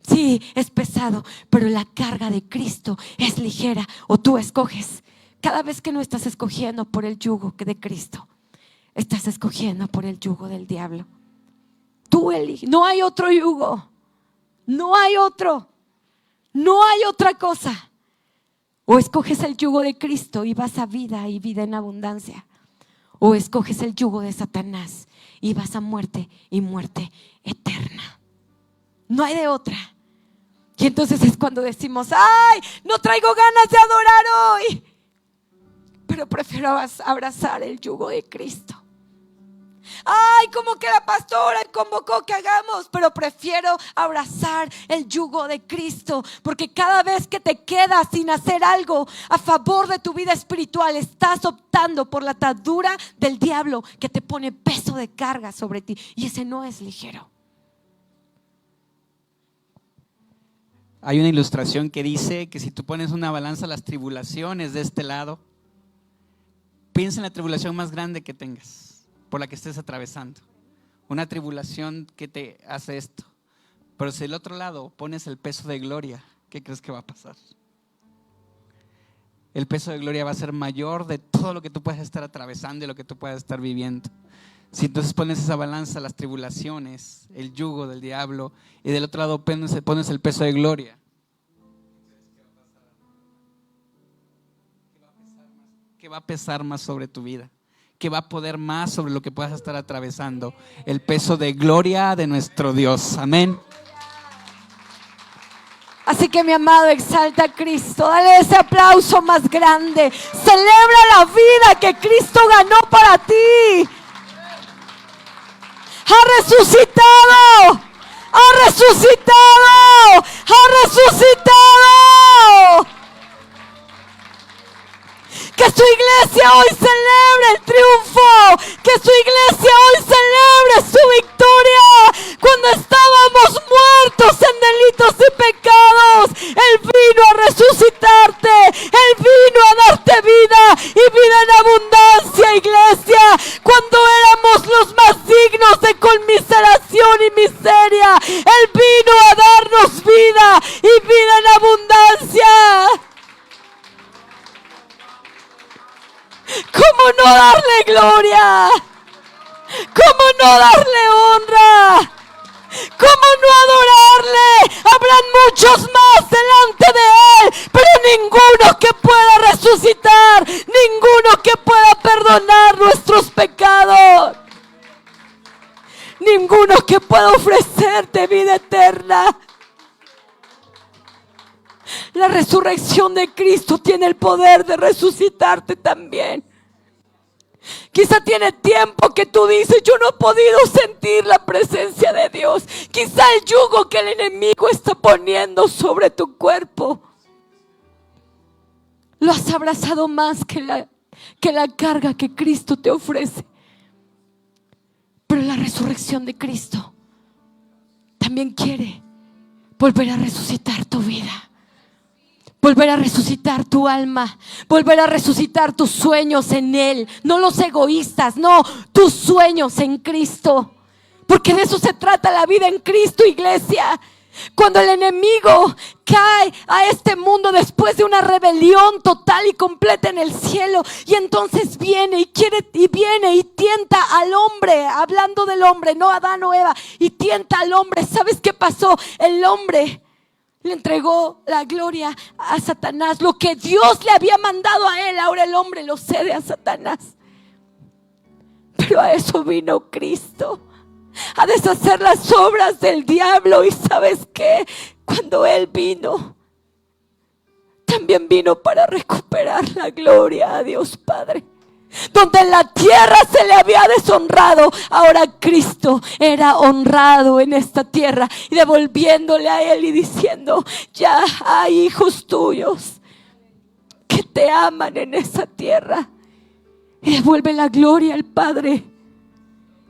Sí, es pesado, pero la carga de Cristo es ligera. O tú escoges. Cada vez que no estás escogiendo por el yugo de Cristo, estás escogiendo por el yugo del diablo. Tú eliges. No hay otro yugo. No hay otro. No hay otra cosa. O escoges el yugo de Cristo y vas a vida y vida en abundancia. O escoges el yugo de Satanás y vas a muerte y muerte eterna. No hay de otra. Y entonces es cuando decimos: ay, no traigo ganas de adorar hoy, pero prefiero abrazar el yugo de Cristo. Ay, como que la pastora convocó que hagamos, pero prefiero abrazar el yugo de Cristo, porque cada vez que te quedas sin hacer algo a favor de tu vida espiritual, estás optando por la atadura del diablo que te pone peso de carga sobre ti, y ese no es ligero. Hay una ilustración que dice que si tú pones una balanza las tribulaciones de este lado, piensa en la tribulación más grande que tengas, por la que estés atravesando. Una tribulación que te hace esto. Pero si del otro lado pones el peso de gloria, ¿qué crees que va a pasar? El peso de gloria va a ser mayor de todo lo que tú puedas estar atravesando y lo que tú puedas estar viviendo. Si entonces pones esa balanza, las tribulaciones, el yugo del diablo, y del otro lado pones el peso de gloria, ¿qué va a pesar más sobre tu vida? ¿Qué va a poder más sobre lo que puedas estar atravesando? El peso de gloria de nuestro Dios. Amén. Así que, mi amado, exalta a Cristo. Dale ese aplauso más grande. Celebra la vida que Cristo ganó para ti. Ha resucitado. Ha resucitado. Ha resucitado. Que su iglesia hoy celebre el triunfo. Que su iglesia hoy celebre su victoria. Cuando estábamos muertos en delitos y pecados, Él vino a resucitarte. Él vino a darte vida y vida en abundancia, iglesia. Cuando éramos los más dignos de conmiseración y miseria, Él vino a darnos vida y vida en abundancia. ¿Cómo no darle gloria? ¿Cómo no darle honra? ¿Cómo no adorarle? Habrán muchos más delante de Él, pero ninguno que pueda resucitar, ninguno que pueda perdonar nuestros pecados, ninguno que pueda ofrecerte vida eterna. La resurrección de Cristo tiene el poder de resucitarte también. Quizá tiene tiempo que tú dices: yo no he podido sentir la presencia de Dios. Quizá el yugo que el enemigo está poniendo sobre tu cuerpo lo has abrazado más que la carga que Cristo te ofrece. Pero la resurrección de Cristo también quiere volver a resucitar tu vida. Volver a resucitar tu alma, volver a resucitar tus sueños en Él, no los egoístas, no, tus sueños en Cristo, porque de eso se trata la vida en Cristo, iglesia. Cuando el enemigo cae a este mundo después de una rebelión total y completa en el cielo, y entonces viene y tienta al hombre, hablando del hombre, no Adán o Eva, y tienta al hombre. ¿Sabes qué pasó? El hombre le entregó la gloria a Satanás. Lo que Dios le había mandado a él, ahora el hombre lo cede a Satanás. Pero a eso vino Cristo, a deshacer las obras del diablo. Y ¿sabes qué? Cuando Él vino, también vino para recuperar la gloria a Dios Padre. Donde en la tierra se le había deshonrado, ahora Cristo era honrado en esta tierra, y devolviéndole a Él y diciendo: ya hay hijos tuyos que te aman en esa tierra. Y devuelve la gloria al Padre.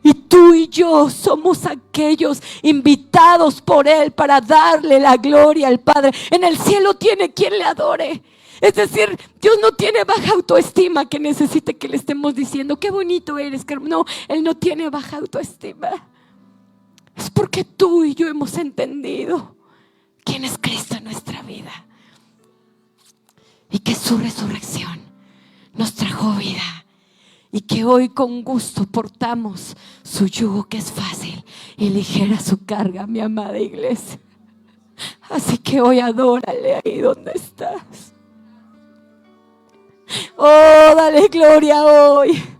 Y tú y yo somos aquellos invitados por Él para darle la gloria al Padre. En el cielo tiene quien le adore. Es decir, Dios no tiene baja autoestima que necesite que le estemos diciendo: qué bonito eres. No, Él no tiene baja autoestima. Es porque tú y yo hemos entendido quién es Cristo en nuestra vida y que su resurrección nos trajo vida y que hoy con gusto portamos su yugo, que es fácil y ligera su carga, mi amada iglesia. Así que hoy adórale ahí donde estás. Oh, dale gloria hoy.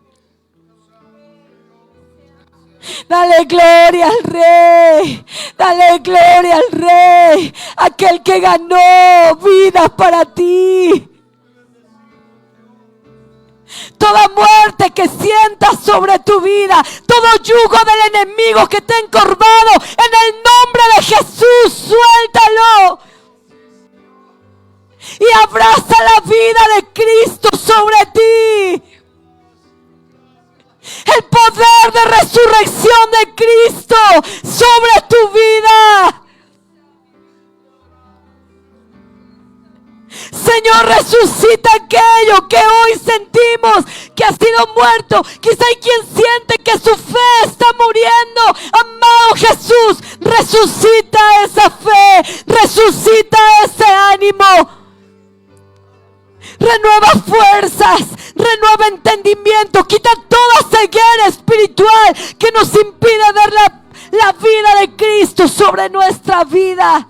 Dale gloria al Rey, dale gloria al Rey, aquel que ganó vida para ti. Toda muerte que sientas sobre tu vida, todo yugo del enemigo que te ha encorvado, en el nombre de Jesús, suéltalo. Y abraza la vida de Cristo sobre ti. El poder de resurrección de Cristo sobre tu vida. Señor, resucita aquello que hoy sentimos que ha sido muerto. Quizá hay quien siente que su fe está muriendo. Amado Jesús, resucita esa fe, resucita ese ánimo. Renueva fuerzas, renueva entendimiento, quita toda ceguera espiritual que nos impide ver la vida de Cristo sobre nuestra vida.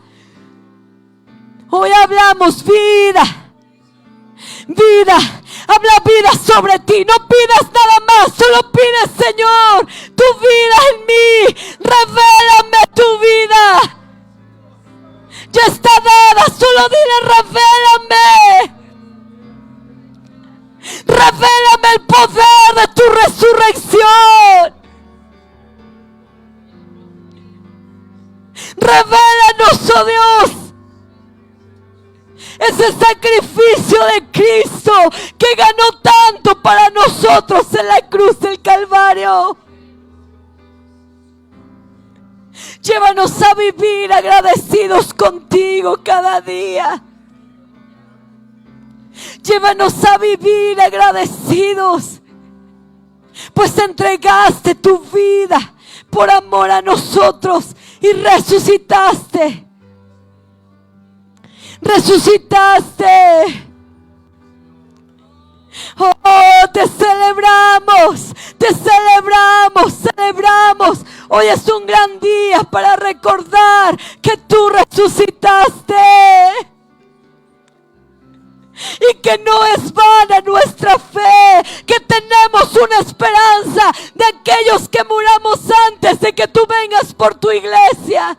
Hoy hablamos vida, vida, habla vida sobre ti, no pidas nada más, solo pides, Señor, tu vida en mí, revélame tu vida. Ya está dada, solo dile revélame. Revélame el poder de tu resurrección. Revélanos, oh Dios, ese sacrificio de Cristo que ganó tanto para nosotros en la cruz del Calvario. Llévanos a vivir agradecidos contigo cada día. Llévanos a vivir agradecidos, pues entregaste tu vida por amor a nosotros y resucitaste. Resucitaste. Oh, te celebramos, te celebramos, celebramos. Hoy es un gran día para recordar que tú resucitaste. Y que no es vana nuestra fe, que tenemos una esperanza de aquellos que muramos antes de que tú vengas por tu iglesia.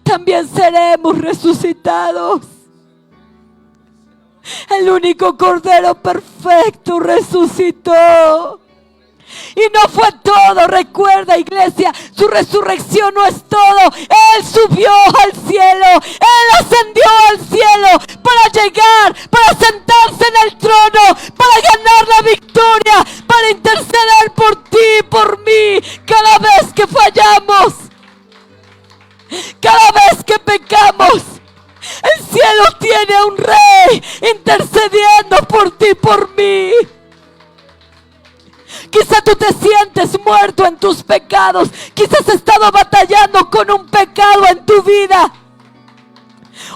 También seremos resucitados. El único Cordero perfecto resucitó. Y no fue todo, recuerda, iglesia, su resurrección no es todo. Él subió al cielo, Él ascendió al cielo para llegar, para sentarse en el trono, para ganar la victoria, para interceder por ti y por mí cada vez que fallamos, cada vez que pecamos. El cielo tiene a un rey intercediendo por ti y por mí. Quizá tú te sientes muerto en tus pecados. Quizás has estado batallando con un pecado en tu vida.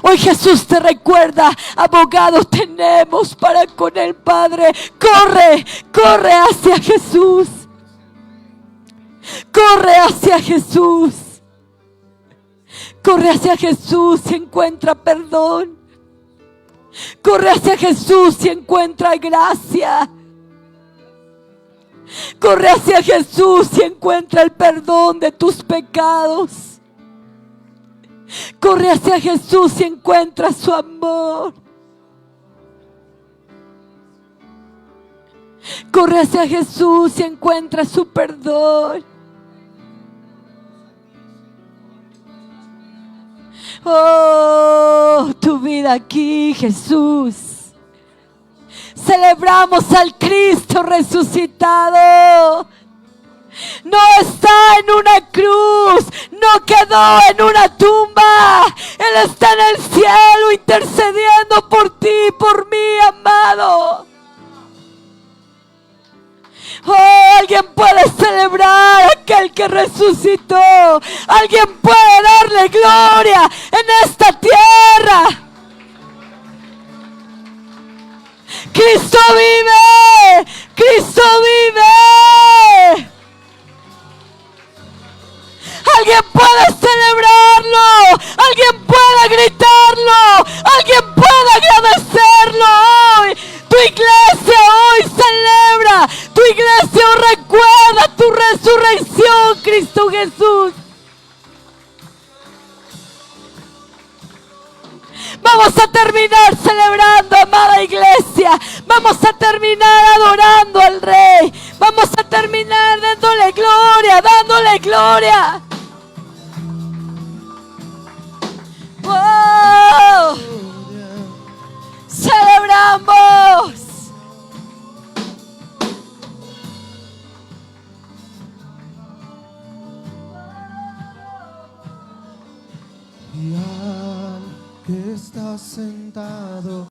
Hoy Jesús te recuerda, abogado tenemos para con el Padre. Corre, corre hacia Jesús. Corre hacia Jesús. Corre hacia Jesús y encuentra perdón. Corre hacia Jesús y encuentra gracia. Corre hacia Jesús y encuentra el perdón de tus pecados. Corre hacia Jesús y encuentra su amor. Corre hacia Jesús y encuentra su perdón. Oh, tu vida aquí, Jesús. Celebramos al Cristo resucitado. No está en una cruz, no quedó en una tumba. Él está en el cielo intercediendo por ti y por mí, amado. Oh, alguien puede celebrar a aquel que resucitó. Alguien puede darle gloria en esta tierra. Cristo vive, Cristo vive. Alguien puede celebrarlo, alguien puede gritarlo, alguien puede agradecerlo hoy. Tu iglesia hoy celebra, tu iglesia hoy recuerda tu resurrección, Cristo Jesús. Vamos a terminar celebrando, amada iglesia. Vamos a terminar adorando al Rey. Vamos a terminar dándole gloria, dándole gloria. ¡Wow! ¡Celebramos! Y al que está sentado